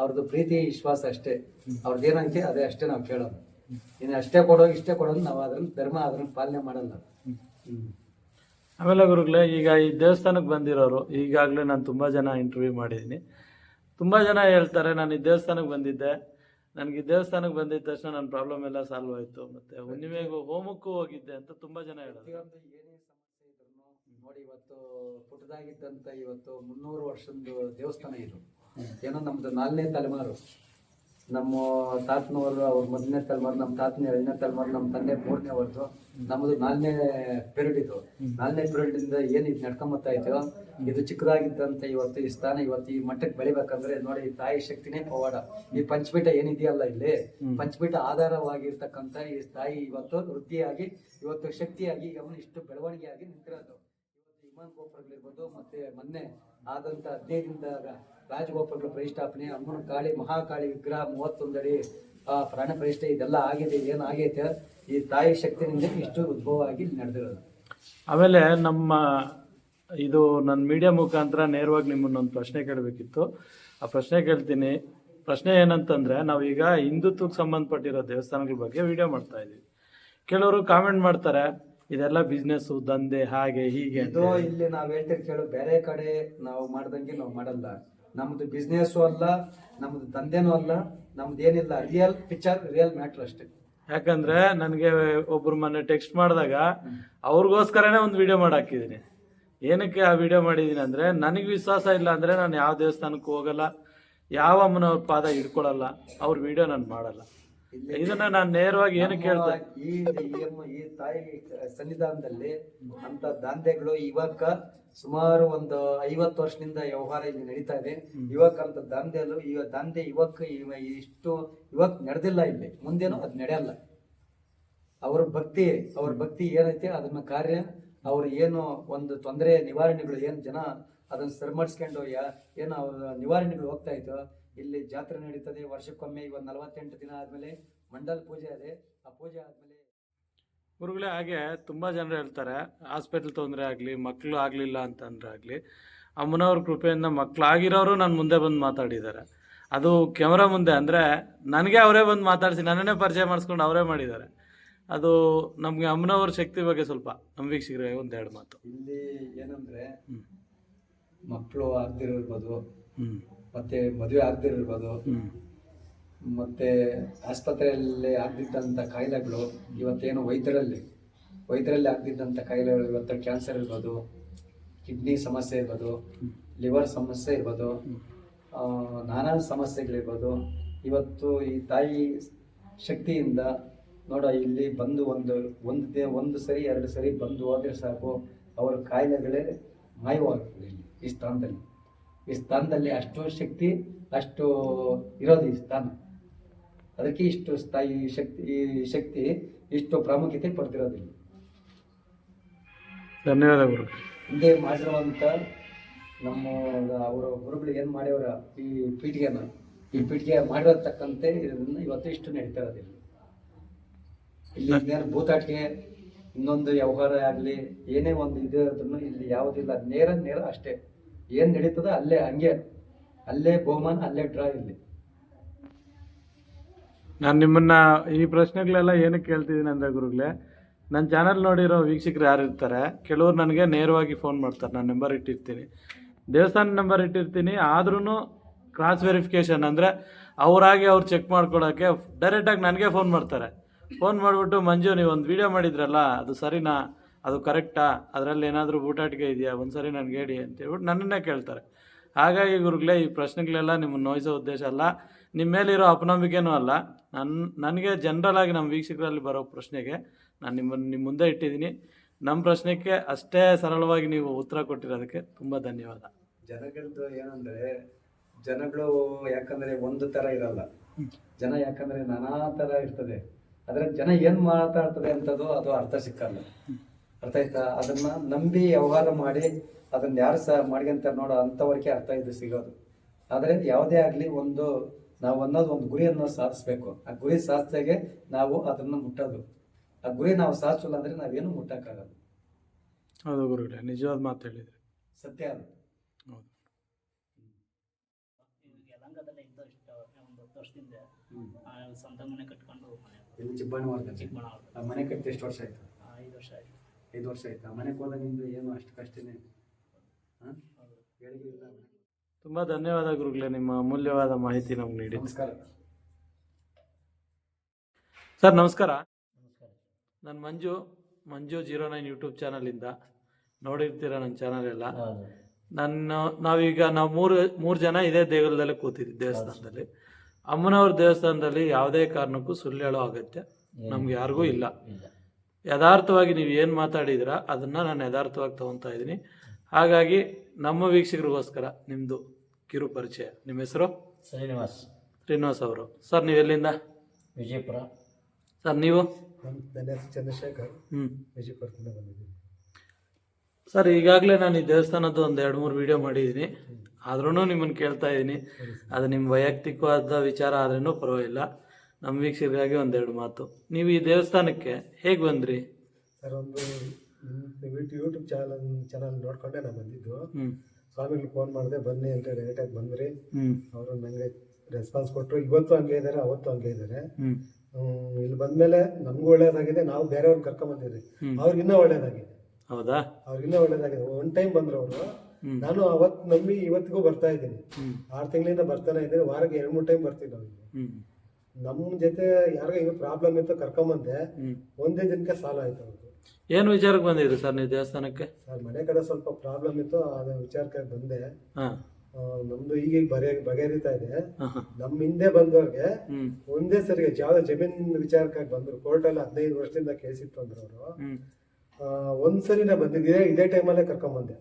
ಅವ್ರದ್ದು ಪ್ರೀತಿ ವಿಶ್ವಾಸ ಅಷ್ಟೇ. ಅವ್ರದ್ದೇನಂತೆ ಅದೇ ಅಷ್ಟೇ ನಾವು ಕೇಳೋದು. ಇನ್ನು ಅಷ್ಟೇ ಕೊಡೋದು ಇಷ್ಟೇ ಕೊಡೋದು, ನಾವು ಅದನ್ನ ಧರ್ಮ ಅದನ್ನ ಪಾಲನೆ ಮಾಡಲ್ಲ. ಆಮೇಲೆ ಗುರುಗಳೇ, ಈಗ ಈ ದೇವಸ್ಥಾನಕ್ಕೆ ಬಂದಿರೋರು, ಈಗಾಗಲೇ ನಾನು ತುಂಬ ಜನ ಇಂಟರ್ವ್ಯೂ ಮಾಡಿದ್ದೀನಿ. ತುಂಬ ಜನ ಹೇಳ್ತಾರೆ, ನಾನು ಈ ದೇವಸ್ಥಾನಕ್ಕೆ ಬಂದಿದ್ದೆ, ನನಗೆ ಈ ದೇವಸ್ಥಾನಕ್ಕೆ ಬಂದಿದ್ದ ತಕ್ಷಣ ನನ್ನ ಪ್ರಾಬ್ಲಮ್ ಎಲ್ಲ ಸಾಲ್ವ್ ಆಯಿತು, ಮತ್ತು ಹುಣ್ಣಿಮೆಗೂ ಹೋಮಕ್ಕೂ ಹೋಗಿದ್ದೆ ಅಂತ ತುಂಬ ಜನ ಹೇಳೋದು. ಏನೇ ಸಮಸ್ಯೆ ಇದ್ರು ನೋಡಿ, ಇವತ್ತು ಪುಟ್ಟದಾಗಿದ್ದಂಥ ಇವತ್ತು 300 ವರ್ಷದ ದೇವಸ್ಥಾನ ಇದು. ಏನೋ ನಮ್ದು 4ನೇ ತಲೆಮಾರು, ನಮ್ಮ ತಾತನವರು ಅವ್ರ 1ನೇ ತಲೆಮಾರು, ನಮ್ಮ ತಾತನ 2ನೇ ತಲೆಮಾರು, ನಮ್ಮ ತಂದೆ 3ನೇ ವರ್ಷ, ನಮ್ಮದು 4ನೇ ಪೀರಿಯಡ್. ಇದು 4ನೇ ಪೀರಿಯಡ್ ಇಂದ ಏನ್ ಇದು ನಡ್ಕೊಂಬತ್ತಾ ಇತ್ತು. ಇದು ಚಿಕ್ಕದಾಗಿದ್ದಂತ ಇವತ್ತು ಈ ಸ್ಥಾನ ಇವತ್ತು ಈ ಮಟ್ಟಕ್ಕೆ ಬೆಳಿಬೇಕಂದ್ರೆ ನೋಡಿ, ತಾಯಿ ಶಕ್ತಿನೇ ಪವಾಡ. ಈ ಪಂಚಪೀಠ ಏನಿದೆಯಲ್ಲ, ಇಲ್ಲಿ ಪಂಚಪೀಠ ಆಧಾರವಾಗಿರ್ತಕ್ಕಂಥ ಈ ತಾಯಿ ಇವತ್ತು ವೃದ್ಧಿಯಾಗಿ, ಇವತ್ತು ಶಕ್ತಿಯಾಗಿ ಅವನು ಇಷ್ಟು ಬೆಳವಣಿಗೆ ಆಗಿ ನಿಂತಿರೋದು. ಇವತ್ತು ವಿಮಾನ ಗೋಪುರಗಳಿರ್ಬೋದು, ಮತ್ತೆ ಮೊನ್ನೆ ಆದಂತ 15 ದಿನದಾಗ ರಾಜಗೋಪುರಗಳ ಪ್ರತಿಷ್ಠಾಪನೆ, ಅಮ್ಮನ ಕಾಳಿ ಮಹಾಕಾಳಿ ವಿಗ್ರಹ 31 ಅಡಿ ಪ್ರಾಣ ಪ್ರತಿಷ್ಠೆ, ಇದೆಲ್ಲ ಆಗಿದೆ. ಏನಾಗೈತೆ ಈ ತಾಯಿ ಶಕ್ತಿನಿಂದ ಇಷ್ಟು ಉದ್ಭವ ಆಗಿ ನಡೆದಿರೋದು. ಆಮೇಲೆ ಇದು ನನ್ನ ಮೀಡಿಯಾ ಮುಖಾಂತರ ನೇರವಾಗಿ ನಿಮ್ಮನ್ನೊಂದು ಪ್ರಶ್ನೆ ಕೇಳಬೇಕಿತ್ತು. ಆ ಪ್ರಶ್ನೆ ಕೇಳ್ತೀನಿ. ಪ್ರಶ್ನೆ ಏನಂತಂದ್ರೆ, ನಾವೀಗ ಹಿಂದುತ್ವಕ್ಕೆ ಸಂಬಂಧಪಟ್ಟಿರೋ ದೇವಸ್ಥಾನಗಳ ಬಗ್ಗೆ ವಿಡಿಯೋ ಮಾಡ್ತಾ ಇದ್ದೀವಿ. ಕೆಲವರು ಕಾಮೆಂಟ್ ಮಾಡ್ತಾರೆ, ಇದೆಲ್ಲ ಬಿಸ್ನೆಸ್ ದಂಧೆ ಹಾಗೆ ಹೀಗೆ. ಇದು ಇಲ್ಲಿ ನಾವ್ ಹೇಳ್ತೀವಿ ಕೇಳು, ಬೇರೆ ಕಡೆ ನಾವು ಮಾಡ್ದಂಗೆ ನಾವು ಮಾಡಲ್ಲ. ನಮ್ದು ಬಿಸ್ನೆಸ್ಸು ಅಲ್ಲ, ನಮ್ದು ದಂಧೆನೂ ಅಲ್ಲ, ನಮ್ದು ಏನಿಲ್ಲ. ರಿಯಲ್ ಪಿಕ್ಚರ್, ರಿಯಲ್ ಮ್ಯಾಟ್ರ್ ಅಷ್ಟೇ. ಯಾಕಂದ್ರೆ ನನಗೆ ಒಬ್ರು ಮೊನ್ನೆ ಟೆಕ್ಸ್ಟ್ ಮಾಡಿದಾಗ ಅವ್ರಿಗೋಸ್ಕರನೇ ಒಂದು ವಿಡಿಯೋ ಮಾಡಾಕಿದ್ದೀನಿ. ಏನಕ್ಕೆ ಆ ವಿಡಿಯೋ ಮಾಡಿದ್ದೀನಿ ಅಂದ್ರೆ, ನನಗೆ ವಿಶ್ವಾಸ ಇಲ್ಲ ಅಂದ್ರೆ ನಾನು ಯಾವ ದೇವಸ್ಥಾನಕ್ಕೂ ಹೋಗಲ್ಲ, ಯಾವ ಅಮ್ಮನವ್ರ ಪಾದ ಹಿಡ್ಕೊಳಲ್ಲ, ಅವ್ರ ವಿಡಿಯೋ ನಾನು ಮಾಡಲ್ಲ. ಇದನ್ನ ನಾನು ನೇರವಾಗಿ ಏನಕ್ಕೆ ಹೇಳ್ತಾ, ಈ ತಾಯಿ ಸನ್ನಿಧಾನದಲ್ಲಿ ಅಂತ ದಾಂಧೆಗಳು ಇವಾಗ ಸುಮಾರು ಒಂದು 50 ವರ್ಷದಿಂದ ವ್ಯವಹಾರ ಇಲ್ಲಿ ನಡೀತಾ ಇದೆ. ಇವಾಗ ಅಂತ ದಾಂಧೆಲು ದಾಂಧೆ ಇವಾಗ ನಡೆದಿಲ್ಲ. ಇಲ್ಲಿ ಮುಂದೇನು ಅದ್ ನಡೆಯಲ್ಲ. ಅವ್ರ ಭಕ್ತಿ ಏನೈತೆ ಅದನ್ನ ಕಾರ್ಯ, ಅವ್ರು ಏನು ಒಂದು ತೊಂದರೆ ನಿವಾರಣೆಗಳು ಏನ್ ಜನ ಅದನ್ನ ಸರಿಮಾಡಿಸ್ಕೊಂಡು ಏನು ಅವ್ರ ನಿವಾರಣೆಗಳು ಹೋಗ್ತಾ ಇತ್ತು. ಇಲ್ಲಿ ಜಾತ್ರೆ ನಡೀತದೆ ವರ್ಷಕ್ಕೊಮ್ಮೆ. ಇವತ್ತು 48 ದಿನ ಆದ್ಮೇಲೆ ಮಂಡಲ ಪೂಜೆ ಇದೆ. ಆ ಪೂಜೆ ಆದ್ಮೇಲೆ ಗುರುಗಳೇ, ಹಾಗೆ ತುಂಬ ಜನರು ಹೇಳ್ತಾರೆ, ಹಾಸ್ಪಿಟ್ಲ್ ತೊಂದರೆ ಆಗಲಿ, ಮಕ್ಕಳು ಆಗಲಿಲ್ಲ ಅಂತಂದ್ರೆ ಆಗಲಿ, ಅಮ್ಮನವ್ರ ಕೃಪೆಯಿಂದ ಮಕ್ಕಳಾಗಿರೋರು ನನ್ನ ಮುಂದೆ ಬಂದು ಮಾತಾಡಿದ್ದಾರೆ. ಅದು ಕ್ಯಾಮ್ರಾ ಮುಂದೆ ಅಂದರೆ ನನಗೆ ಅವರೇ ಬಂದು ಮಾತಾಡಿಸಿ ನನ್ನನ್ನೇ ಪರಿಚಯ ಮಾಡಿಸ್ಕೊಂಡು ಅವರೇ ಮಾಡಿದ್ದಾರೆ. ಅದು ನಮಗೆ ಅಮ್ಮನವ್ರ ಶಕ್ತಿ ಬಗ್ಗೆ ಸ್ವಲ್ಪ ನಮ್ಮ ವೀಕ್ಷಕರಿಗೆ ಒಂದೆರಡು ಮಾತು. ಇಲ್ಲಿ ಏನಂದ್ರೆ, ಮಕ್ಕಳು ಆಗ್ದಿರ್ಬೋದು, ಮತ್ತೆ ಮದುವೆ ಆಗ್ದಿರ್ಬೋದು, ಮತ್ತೆ ಆಸ್ಪತ್ರೆಯಲ್ಲಿ ಆಗ್ದಿದ್ದಂಥ ಕಾಯಿಲೆಗಳು, ಇವತ್ತೇನು ವೈದ್ಯರಲ್ಲಿ ಆಗ್ದಿದ್ದಂಥ ಕಾಯಿಲೆಗಳು, ಇವತ್ತು ಕ್ಯಾನ್ಸರ್ ಇರ್ಬೋದು, ಕಿಡ್ನಿ ಸಮಸ್ಯೆ ಇರ್ಬೋದು, ಲಿವರ್ ಸಮಸ್ಯೆ ಇರ್ಬೋದು, ನಾನಾ ಸಮಸ್ಯೆಗಳಿರ್ಬೋದು, ಇವತ್ತು ಈ ತಾಯಿ ಶಕ್ತಿಯಿಂದ ನೋಡ ಇಲ್ಲಿ ಬಂದು ಒಂದು ಸರಿ 2 ಸರಿ ಬಂದು ಹೋದ್ರೆ ಸಾಕು, ಅವ್ರ ಕಾಯಿಲೆಗಳೇ ಮಾಯವಾಗ್ತದೆ ಇಲ್ಲಿ ಈ ಸ್ಥಾನದಲ್ಲಿ ಅಷ್ಟು ಶಕ್ತಿ ಅಷ್ಟು ಇರೋದು ಈ ಸ್ಥಾನ. ಅದಕ್ಕೆ ಇಷ್ಟು ಸ್ಥಾಯಿ ಈ ಶಕ್ತಿ ಇಷ್ಟು ಪ್ರಾಮುಖ್ಯತೆ ಪಡ್ತಿರೋದಿಲ್ಲ. ಧನ್ಯವಾದ ಗುರು. ಹಿಂದೆ ಮಾಡಿರುವಂಥ ನಮ್ಮ ಅವರ ಗುರುಗಳು ಏನು ಮಾಡ್ಯವರ ಈ ಪೀಠಿಗೆ ಮಾಡಿರತಕ್ಕಂತೆ ಇದನ್ನ ಇವತ್ತು ಇಷ್ಟು ನಡೀತಾ ಇರೋದಿಲ್ಲ. ಇಲ್ಲಿ ನೇರ ಭೂತಾಟಿಕೆ ಇನ್ನೊಂದು ವ್ಯವಹಾರ ಆಗಲಿ ಏನೇ ಒಂದು ಇದು ಅದನ್ನು ಇಲ್ಲಿ ಯಾವುದಿಲ್ಲ, ನೇರ ಅಷ್ಟೇ. ಏನು ನಡೀತದ ಅಲ್ಲೇ ಬಹುಮಾನ, ಅಲ್ಲೇ ಡ್ರಾ. ಇಲ್ಲಿ ನಾನು ನಿಮ್ಮನ್ನ ಈ ಪ್ರಶ್ನೆಗಳೆಲ್ಲ ಏನಕ್ಕೆ ಕೇಳ್ತಿದ್ದೀನಿ ಅಂದರೆ ಗುರುಗಳೇ, ನನ್ನ ಚಾನಲ್ ನೋಡಿರೋ ವೀಕ್ಷಕರು ಯಾರು ಇರ್ತಾರೆ, ಕೆಲವ್ರು ನನಗೆ ನೇರವಾಗಿ ಫೋನ್ ಮಾಡ್ತಾರೆ. ನಾನು ನಂಬರ್ ಇಟ್ಟಿರ್ತೀನಿ, ದೇವಸ್ಥಾನ ನಂಬರ್ ಇಟ್ಟಿರ್ತೀನಿ. ಆದ್ರೂ ಕ್ರಾಸ್ ವೆರಿಫಿಕೇಷನ್ ಅಂದರೆ ಅವರಾಗಿ ಅವ್ರು ಚೆಕ್ ಮಾಡ್ಕೊಳ್ಳೋಕ್ಕೆ ಡೈರೆಕ್ಟಾಗಿ ನನಗೆ ಫೋನ್ ಮಾಡ್ತಾರೆ. ಫೋನ್ ಮಾಡಿಬಿಟ್ಟು, ಮಂಜು ನೀವು ಒಂದು ವೀಡಿಯೋ ಮಾಡಿದ್ರಲ್ಲ ಅದು ಸರಿನಾ, ಅದು ಕರೆಕ್ಟಾ, ಅದರಲ್ಲಿ ಏನಾದರೂ ಬೂಟಾಟಿಕೆ ಇದೆಯಾ, ಒಂದು ಸರಿ ನನಗೆ ಹೇಳಿ ಅಂತೇಳ್ಬಿಟ್ಟು ನನ್ನನ್ನೇ ಕೇಳ್ತಾರೆ. ಹಾಗಾಗಿ ಗುರುಗಳೇ, ಈ ಪ್ರಶ್ನೆಗಳೆಲ್ಲ ನಿಮ್ಮನ್ನು ನೋಯಿಸೋ ಉದ್ದೇಶ ಅಲ್ಲ, ನಿಮ್ಮ ಮೇಲಿರೋ ಅಪನಂಬಿಕೆನೂ ಅಲ್ಲ. ನನಗೆ ಜನರಲ್ ಆಗಿ ನಮ್ಮ ವೀಕ್ಷಕರಲ್ಲಿ ಬರೋ ಪ್ರಶ್ನೆಗೆ ನಾನು ನಿಮ್ಮ ಮುಂದೆ ಇಟ್ಟಿದ್ದೀನಿ. ನಮ್ಮ ಪ್ರಶ್ನೆಗೆ ಅಷ್ಟೇ ಸರಳವಾಗಿ ನೀವು ಉತ್ತರ ಕೊಟ್ಟಿರೋದಕ್ಕೆ ತುಂಬ ಧನ್ಯವಾದ. ಜನಗಳದ್ದು ಏನಂದರೆ, ಜನಗಳು ಯಾಕಂದರೆ ಒಂದು ಥರ ಇರಲ್ಲ, ಜನ ಯಾಕಂದರೆ ನಾನಾ ಥರ ಇರ್ತದೆ. ಆದರೆ ಜನ ಏನು ಮಾತಾಡ್ತದೆ ಅಂತದ್ದು ಅದು ಅರ್ಥ ಸಿಕ್ಕಲ್ಲ. ಅರ್ಥ ಆಯ್ತಾ? ಅದನ್ನು ನಂಬಿ ವ್ಯವಹಾರ ಮಾಡಿ ಅದನ್ನು ಯಾರು ಸಹ ಮಾಡ್ಕೊಂತ ನೋಡೋ ಅಂಥವ್ರಿಗೆ ಅರ್ಥ ಇದು ಸಿಗೋದು. ಆದರೆ ಯಾವುದೇ ಆಗಲಿ ನಾವು ಅನ್ನೋದು ಒಂದು ಗುರಿಯನ್ನು ಸಾಧಿಸ್ಬೇಕು. ಆ ಗುರಿ ಸಾಧಿಸಿದಾಗೆ ನಾವು ಅದನ್ನು ಮುಟ್ಟೋದು. ಆ ಗುರಿ ನಾವು ಸಾಧಿಸಲ್ಲ ಅಂದರೆ ನಾವೇನು ಮುಟ್ಟಕ್ಕಾಗಲ್ಲ. ಹೌದು ಗುರುಗಳೇ, ನಿಜವಾದ ಮಾತು ಹೇಳಿದ್ರಿ, ಸತ್ಯ ಅದು. ಹೌದು. ಯಲಹಂಕದಲ್ಲೇ ಇದ್ದು ಒಂದು 10 ವರ್ಷದಿಂದ ಸ್ವಂತ ಮನೆ ಕಟ್ಕೊಂಡು ಇಲ್ಲಿ ಚಿಕ್ಕಬಣ್ಣವಾದ ಮನೆ ಕಟ್ಟಿ ಎಷ್ಟು ವರ್ಷ ಆಯ್ತು? 5 ವರ್ಷ ಆಯ್ತು. 5 ವರ್ಷ ಆಯ್ತು. ಆ ಮನೆಗೆ ಹೋದ ನಿಂದು ಏನು ಅಷ್ಟು ಕಷ್ಟನೇ? ಹೇಳಿಕೆ ಇಲ್ಲ. ತುಂಬ ಧನ್ಯವಾದ ಗುರುಗಳೇ, ನಿಮ್ಮ ಅಮೂಲ್ಯವಾದ ಮಾಹಿತಿ ನಮ್ಗೆ ನೀಡಿ. ನಮಸ್ಕಾರ ಸರ್. ನಮಸ್ಕಾರ. ನಮಸ್ಕಾರ. ನಾನು ಮಂಜು 09 ಯೂಟ್ಯೂಬ್ ಚಾನಲಿಂದ ನೋಡಿರ್ತೀರ ನನ್ನ ಚಾನಲ್ ಎಲ್ಲ. ನಾವು ಮೂರು ಜನ ಇದೇ ದೇಗುಲದಲ್ಲಿ ಕೂತಿದ್ವಿ, ದೇವಸ್ಥಾನದಲ್ಲಿ. ಅಮ್ಮನವ್ರ ದೇವಸ್ಥಾನದಲ್ಲಿ ಯಾವುದೇ ಕಾರಣಕ್ಕೂ ಸುಳ್ಳು ಹೇಳೋ ಅಗತ್ಯ ನಮ್ಗೆ ಯಾರಿಗೂ ಇಲ್ಲ. ಯಥಾರ್ಥವಾಗಿ ನೀವು ಏನು ಮಾತಾಡಿದಿರ ಅದನ್ನು ನಾನು ಯಥಾರ್ಥವಾಗಿ ತಗೊತಾ ಇದ್ದೀನಿ. ಹಾಗಾಗಿ ನಮ್ಮ ವೀಕ್ಷಕರಿಗೋಸ್ಕರ ನಿಮ್ಮದು ಕಿರು ಪರಿಚಯ. ನಿಮ್ಮ ಹೆಸರು? ಶ್ರೀನಿವಾಸ್ ಅವರು. ಸರ್, ನೀವು ಎಲ್ಲಿಂದ? ವಿಜಯಪುರ. ಸರ್, ನೀವು? ನನ್ನ ಹೆಸರು ಚಂದ್ರಶೇಖರ್, ವಿಜಯಪುರದಿಂದ ಬಂದಿದ್ದೀನಿ. ಸರ್, ಈಗಾಗಲೇ ನಾನು ಈ ದೇವಸ್ಥಾನದ್ದು ಒಂದು 2-3 ವಿಡಿಯೋ ಮಾಡಿದ್ದೀನಿ. ಆದ್ರೂ ನಿಮ್ಮನ್ನು ಕೇಳ್ತಾ ಇದ್ದೀನಿ. ಅದು ನಿಮ್ಮ ವೈಯಕ್ತಿಕವಾದ ವಿಚಾರ ಆದ್ರೂ ಪರವಾಗಿಲ್ಲ. ನಮ್ಮ ವೀಕ್ಷಕರಿಗಾಗಿ 1-2 ಮಾತು. ನೀವು ಈ ದೇವಸ್ಥಾನಕ್ಕೆ ಹೇಗೆ ಬಂದ್ರಿ? ಸರ್, ಒಂದು ಯೂಟ್ಯೂಬ್ ಚಾನಲ್ ನೋಡ್ಕೊಂಡೆ ನಾನು ಬಂದಿದ್ದು. ಸ್ವಾಮಿಗಳು ಫೋನ್ ಮಾಡಿದೆ, ಬನ್ನಿ ಅಂತ ಡೈರೆಕ್ಟಾಗಿ ಬಂದ್ರಿ. ಅವರು ನನಗೆ ರೆಸ್ಪಾನ್ಸ್ ಕೊಟ್ಟರು. ಇವತ್ತು ಹಂಗೆ ಇದ್ದಾರೆ, ಅವತ್ತು ಹಂಗೆ ಇದ್ದಾರೆ. ಇಲ್ಲಿ ಬಂದ್ಮೇಲೆ ನಮಗೂ ಒಳ್ಳೇದಾಗಿದೆ, ನಾವು ಬೇರೆಯವ್ರನ್ನ ಕರ್ಕೊಂಬಂದಿದ್ರಿ, ಅವ್ರಿಗಿನ್ನ ಒಳ್ಳೇದಾಗಿದೆ. ಹೌದಾ? ಅವ್ರಿಗಿನ್ನ ಒಳ್ಳೇದಾಗಿದೆ. ಒನ್ ಟೈಮ್ ಬಂದ್ರು ಅವರು. ನಾನು ಅವತ್ತು ನಂಬಿ ಇವತ್ತಿಗೂ ಬರ್ತಾ ಇದ್ದೀನಿ. 6 ತಿಂಗಳಿಂದ ಬರ್ತಾನೆ ಇದ್ದೀನಿ. ವಾರಕ್ಕೆ 2-3 ಟೈಮ್ ಬರ್ತೀನಿ ನಾವು. ನಮ್ಮ ಜೊತೆ ಯಾರಿಗ ಈಗ ಪ್ರಾಬ್ಲಮ್ ಇತ್ತು, ಕರ್ಕೊಂಬಂದೆ. ಒಂದೇ ದಿನಕ್ಕೆ ಸಾಲ್ವ್ ಆಯ್ತು ಅವ್ರದ್ದು. ಏನು ವಿಚಾರಕ್ಕೆ ಬಂದಿದ್ರಿ ಸರ್ ನೀವು ದೇವಸ್ಥಾನಕ್ಕೆ? ಸರ್, ಮನೆ ಕಡೆ ಸ್ವಲ್ಪ ಪ್ರಾಬ್ಲಮ್ ಇತ್ತು, ಅದ ವಿಚಾರಕ್ಕೆ ಬಂದೆ. ನಮ್ದು ಈಗ ಬಗೆಹರಿತಾ ಇದೆ. ನಮ್ಮ ಹಿಂದೆ ಬಂದವ್ರಿಗೆ ಒಂದೇ ಸರಿಗೆ ಯಾವ್ದೋ ಜಮೀನ್ ವಿಚಾರಕ್ಕಾಗಿ ಬಂದ್ರು. ಕೋರ್ಟಲ್ಲಿ 15 ವರ್ಷದಿಂದ ಕೇಸ್ ಇತ್ತು ಅಂದ್ರು ಅವರು. ಒಂದ್ಸರಿನೇ ಬಂದಿದ್ದೆ, ಇದೇ ಟೈಮಲ್ಲೇ ಕರ್ಕೊಂಬಂದೆ.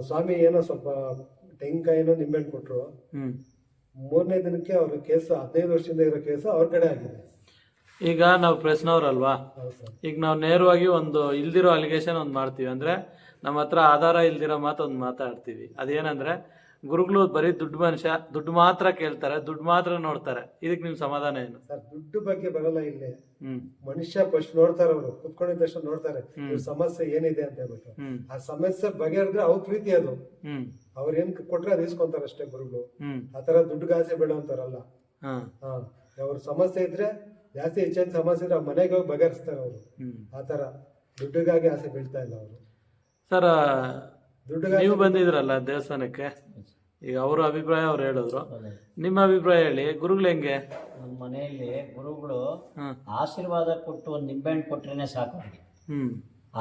ಸ್ವಾಮಿ ಏನೋ ಸ್ವಲ್ಪ ತೆಂಗಿನಕಾಯಿನೋ ನಿಂಬೆಹಣ್ಣು ಕೊಟ್ರು. 3ನೇ ದಿನಕ್ಕೆ ಅವ್ರ ಕೇಸು 15 ವರ್ಷದಿಂದ ಇರೋ ಕೇಸು ಅವ್ರ ಕಡೆ ಆಗಿದೆ. ಈಗ ನಾವು ಪ್ರೆಸ್ನವ್ರಲ್ವಾ, ಈಗ ನಾವು ನೇರವಾಗಿ ಒಂದು ಇಲ್ದಿರೋ ಅಲಿಗೇಷನ್ ಒಂದು ಮಾಡ್ತೀವಿ. ಅಂದ್ರೆ ನಮ್ಮ ಹತ್ರ ಆಧಾರ ಇಲ್ದಿರೋ ಮಾತೊಂದು ಮಾತಾಡ್ತೀವಿ. ಅದೇನಂದ್ರೆ, ಗುರುಗಳು ಬರೀ ದುಡ್ಡು ಮನುಷ್ಯ, ದುಡ್ಡು ಮಾತ್ರ ಕೇಳ್ತಾರೆ, ದುಡ್ಡು ಮಾತ್ರ ನೋಡ್ತಾರೆ. ಇದಕ್ಕೆ ನಿಮ್ ಸಮಾಧಾನ ಏನು? ಸರ್, ದುಡ್ಡು ಬಗ್ಗೆ ಬರಲ್ಲ ಇಲ್ಲಿ. ಮನುಷ್ಯ ಫಸ್ಟ್ ನೋಡ್ತಾರೆ, ಅವರು ಕುತ್ಕೊಂಡಿದ ತಕ್ಷಣ ನೋಡ್ತಾರೆ ಇವ್ರ ಸಮಸ್ಯೆ ಏನಿದೆ ಅಂತ ಹೇಳ್ಬಿಟ್ಟು. ಆ ಸಮಸ್ಯೆ ಬಗೆಹರಿದ್ರೆ ಅವ್ರ ಪ್ರೀತಿ ಅದು. ಅವ್ರ ಏನ್ ಕೊಟ್ರೆ ಅದು ಇಸ್ಕೊಂತಾರೆ ಅಷ್ಟೇ ಗುರುಗಳು. ಆತರ ದುಡ್ಡುಗಾಸೆ ಬೇಡವಂತಾರಲ್ಲ. ಅವ್ರ ಸಮಸ್ಯೆ ಇದ್ರೆ ಜಾಸ್ತಿ ಹೆಚ್ಚಿನ ಸಮಸ್ಯೆ ಇದ್ರೆ ಮನೆಗೆ ಹೋಗಿ ಬಗೆಹರಿಸ್ತಾರೆ ಅವರು. ಆತರ ದುಡ್ಡಿಗಾಗಿ ಆಸೆ ಬೀಳ್ತಾ ಇಲ್ಲ ಅವರು. ಸರ್, ನೀವು ಬಂದಿದ್ರಲ್ಲ ದೇವಸ್ಥಾನಕ್ಕೆ, ಈಗ ಅವರ ಅಭಿಪ್ರಾಯ ಅವ್ರು ಹೇಳಿದ್ರು, ನಿಮ್ಮ ಅಭಿಪ್ರಾಯ ಹೇಳಿ. ಗುರುಗಳು ಹೆಂಗೆ? ನಮ್ಮ ಮನೆಯಲ್ಲಿ ಗುರುಗಳು ಆಶೀರ್ವಾದ ಕೊಟ್ಟು ಒಂದು ನಿಂಬೆಹಣ್ಣು ಕೊಟ್ರೇನೆ ಸಾಕು ಅವ್ರಿಗೆ.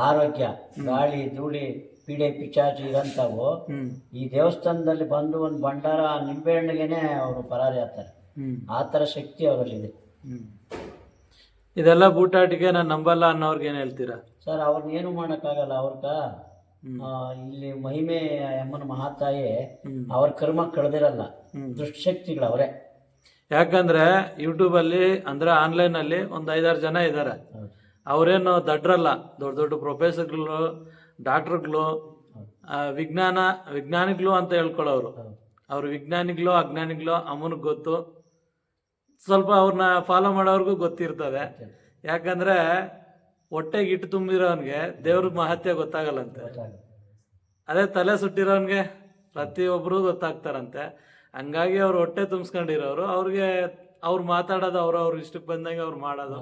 ಆರೋಗ್ಯ, ಗಾಳಿ, ಧೂಳಿ, ಪೀಡೆ, ಪಿಚಾಚಿ ಇರಂಥವು ಈ ದೇವಸ್ಥಾನದಲ್ಲಿ ಬಂದು ಒಂದು ಭಂಡಾರ ನಿಂಬೆಹಣ್ಣಿಗೆನೆ ಅವರು ಪರಾರಿ ಆಗ್ತಾರೆ. ಆ ಥರ ಶಕ್ತಿ ಅವರಲ್ಲಿದೆ. ಇದೆಲ್ಲ ಬೂಟಾಟಿಗೆ ನಾನು ನಂಬಲ್ಲ ಅನ್ನೋರ್ಗೆ ಏನು ಹೇಳ್ತೀರಾ? ಸರ್, ಅವ್ರನ್ನೇನು ಮಾಡೋಕ್ಕಾಗಲ್ಲ. ಇಲ್ಲಿ ಮಹಿಮೆ ಅಮ್ಮನ ಮಹಾತಾಯಿ ಅವ್ರ ಕರ್ಮ ಕಳೆದಿರಲ್ಲ, ದುಷ್ಟಶಕ್ತಿಗಳು ಅವರೇ. ಯಾಕಂದ್ರೆ ಯೂಟ್ಯೂಬ್ ಅಲ್ಲಿ ಅಂದ್ರೆ ಆನ್ಲೈನ್ ಅಲ್ಲಿ ಒಂದ್ 5-6 ಜನ ಇದ್ದಾರೆ. ಅವ್ರೇನು ದಡ್ರಲ್ಲ, ದೊಡ್ಡ ದೊಡ್ಡ ಪ್ರೊಫೆಸರ್ಗಳು, ಡಾಕ್ಟರ್ಗಳು, ವಿಜ್ಞಾನಿಗಳು ಅಂತ ಹೇಳ್ಕೊಳ್ಳೋರು. ಅವ್ರು ವಿಜ್ಞಾನಿಗಳು ಅಜ್ಞಾನಿಗಳು ಅಮ್ಮನಿಗೆ ಗೊತ್ತು. ಸ್ವಲ್ಪ ಅವ್ರನ್ನ ಫಾಲೋ ಮಾಡೋರ್ಗೂ ಗೊತ್ತಿರ್ತದೆ. ಯಾಕಂದ್ರೆ ಹೊಟ್ಟೆಗೆ ಇಟ್ಟು ತುಂಬಿರೋನ್ಗೆ ದೇವ್ರ ಮಹತ್ಯ ಗೊತ್ತಾಗಲ್ಲಂತೆ. ಅದೇ ತಲೆ ಸುಟ್ಟಿರೋನ್ಗೆ ಪ್ರತಿಯೊಬ್ರು ಗೊತ್ತಾಗ್ತಾರಂತೆ. ಹಂಗಾಗಿ ಅವ್ರು ಹೊಟ್ಟೆ ತುಂಬಿಸ್ಕೊಂಡಿರೋರು, ಅವ್ರಿಗೆ ಅವ್ರು ಮಾತಾಡೋದು ಅವ್ರ ಇಷ್ಟಕ್ಕೆ ಬಂದಂಗೆ ಅವ್ರು ಮಾಡೋದು,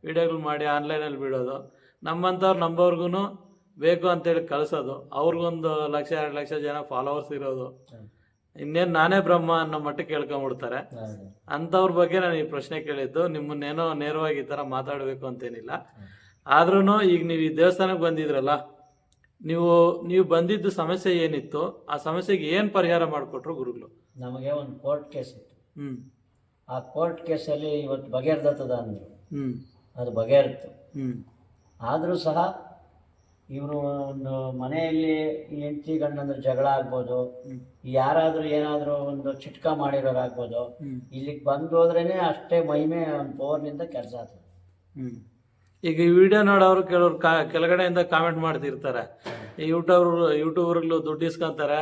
ವಿಡಿಯೋಗಳು ಮಾಡಿ ಆನ್ಲೈನಲ್ಲಿ ಬಿಡೋದು. ನಮ್ಮಂಥವ್ರು ನಂಬೋರ್ಗು ಬೇಕು ಅಂತೇಳಿ ಕಳಿಸೋದು. ಅವ್ರಿಗೊಂದು 1-2 ಲಕ್ಷ ಜನ ಫಾಲೋವರ್ಸ್ ಇರೋದು. ಇನ್ನೇನು ನಾನೇ ಬ್ರಹ್ಮ ಅನ್ನೋ ಮಟ್ಟಕ್ಕೆ ಕೇಳ್ಕೊಂಬಿಡ್ತಾರೆ. ಅಂಥವ್ರ ಬಗ್ಗೆ ನಾನು ಈ ಪ್ರಶ್ನೆ ಕೇಳಿದ್ದು. ನಿಮ್ಮನ್ನೇನೋ ನೇರವಾಗಿ ಈ ಥರ ಮಾತಾಡಬೇಕು ಅಂತೇನಿಲ್ಲ. ಆದ್ರೂ ಈಗ ನೀವು ಈ ದೇವಸ್ಥಾನಕ್ಕೆ ಬಂದಿದ್ರಲ್ಲ, ನೀವು ಬಂದಿದ್ದು ಸಮಸ್ಯೆ ಏನಿತ್ತು, ಆ ಸಮಸ್ಯೆಗೆ ಏನು ಪರಿಹಾರ ಮಾಡಿಕೊಟ್ರು ಗುರುಗಳು? ನಮಗೆ ಒಂದು ಕೋರ್ಟ್ ಕೇಸ್ ಇತ್ತು. ಆ ಕೋರ್ಟ್ ಕೇಸಲ್ಲಿ ಇವತ್ತು ಬಗೆಹರ್ದತ್ತದ ಅಂದರು. ಅದು ಬಗೆಹರಿತು. ಆದರೂ ಸಹ ಇವರು ಒಂದು ಮನೆಯಲ್ಲಿ ಹೆಂಡತಿ ಗಂಡಂದ್ರೆ ಜಗಳ ಆಗ್ಬೋದು, ಯಾರಾದರೂ ಏನಾದರೂ ಒಂದು ಚಿಟ್ಕ ಮಾಡಿರೋರಾಗ್ಬೋದು. ಇಲ್ಲಿಗೆ ಬಂದು ಹೋದ್ರೇನೆ ಅಷ್ಟೇ ಮಹಿಮೆ ಒಂದು ಪವರ್ನಿಂದ ಕೆಲಸ ಆಗ್ತದೆ. ಈಗ ಈ ವಿಡಿಯೋ ನೋಡೋರು ಕೆಲವ್ರು ಕೆಳಗಡೆಯಿಂದ ಕಾಮೆಂಟ್ ಮಾಡ್ತಿರ್ತಾರೆ. ಯೂಟ್ಯೂಬರ್ಗಳು ದುಡ್ಡು ಇಸ್ಕೊಂತಾರೆ,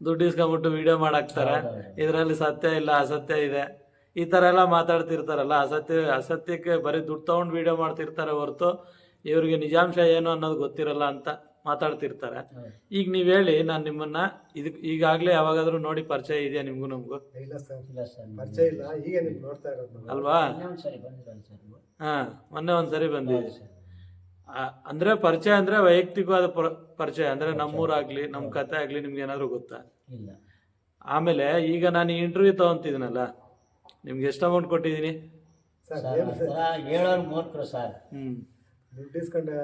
ದುಡ್ಡು ಇಸ್ಕೊಂಬಿಟ್ಟು ವಿಡಿಯೋ ಮಾಡಾಕ್ತಾರೆ. ಇದರಲ್ಲಿ ಸತ್ಯ ಇಲ್ಲ, ಅಸತ್ಯ ಇದೆ, ಈ ಥರ ಎಲ್ಲ ಮಾತಾಡ್ತಿರ್ತಾರಲ್ಲ. ಅಸತ್ಯಕ್ಕೆ ಬರೀ ದುಡ್ಡು ತೊಗೊಂಡು ವಿಡಿಯೋ ಮಾಡ್ತಿರ್ತಾರೆ ಹೊರತು ಇವ್ರಿಗೆ ನಿಜಾಂಶ ಏನು ಅನ್ನೋದು ಗೊತ್ತಿರಲ್ಲ ಅಂತ ಮಾತಾಡ್ತಿರ್ತಾರೆ. ಈಗ ನೀವು ಹೇಳಿ, ನಾನು ನಿಮ್ಮನ್ನ ಇದಕ್ಕೆ ಈಗಾಗಲೇ ಯಾವಾಗಾದ್ರೂ ನೋಡಿ ಪರಿಚಯ ಇದೆಯಾ ನಿಮ್ಗೂ ನಮಗೂ? ಇಲ್ಲ ಸರ್, ಪರಿಚಯ ಇಲ್ಲ. ಈಗ ನೀವು ನೋಡ್ತಾ ಇರೋದು ಅಲ್ವಾ? ಹಾ, ಮೊನ್ನೆ ಒಂದ್ಸರಿ ಬಂದಿದೆ. ಅಂದ್ರೆ ಪರಿಚಯ ಅಂದ್ರೆ ವೈಯಕ್ತಿಕವಾದ ಪರಿಚಯ. ಅಂದ್ರೆ ನಮ್ಮೂರಾಗ್ಲಿ ನಮ್ಮ ಕತೆ ಆಗ್ಲಿ ನಿಮ್ಗೆ ಏನಾದ್ರು ಗೊತ್ತಾ? ಇಲ್ಲ. ಆಮೇಲೆ ಈಗ ನಾನು ಇಂಟರ್ವ್ಯೂ ತಗೊಂತಿದ್ದೀನಲ್ಲ, ನಿಮ್ಗೆ ಎಷ್ಟು ಅಮೌಂಟ್ ಕೊಟ್ಟಿದ್ದೀನಿ? ಹೇಳೋರು ಮೂರ್ಖರು ಸರ್. ದುಡ್ಡು ಇಸ್ಕೊಂಡು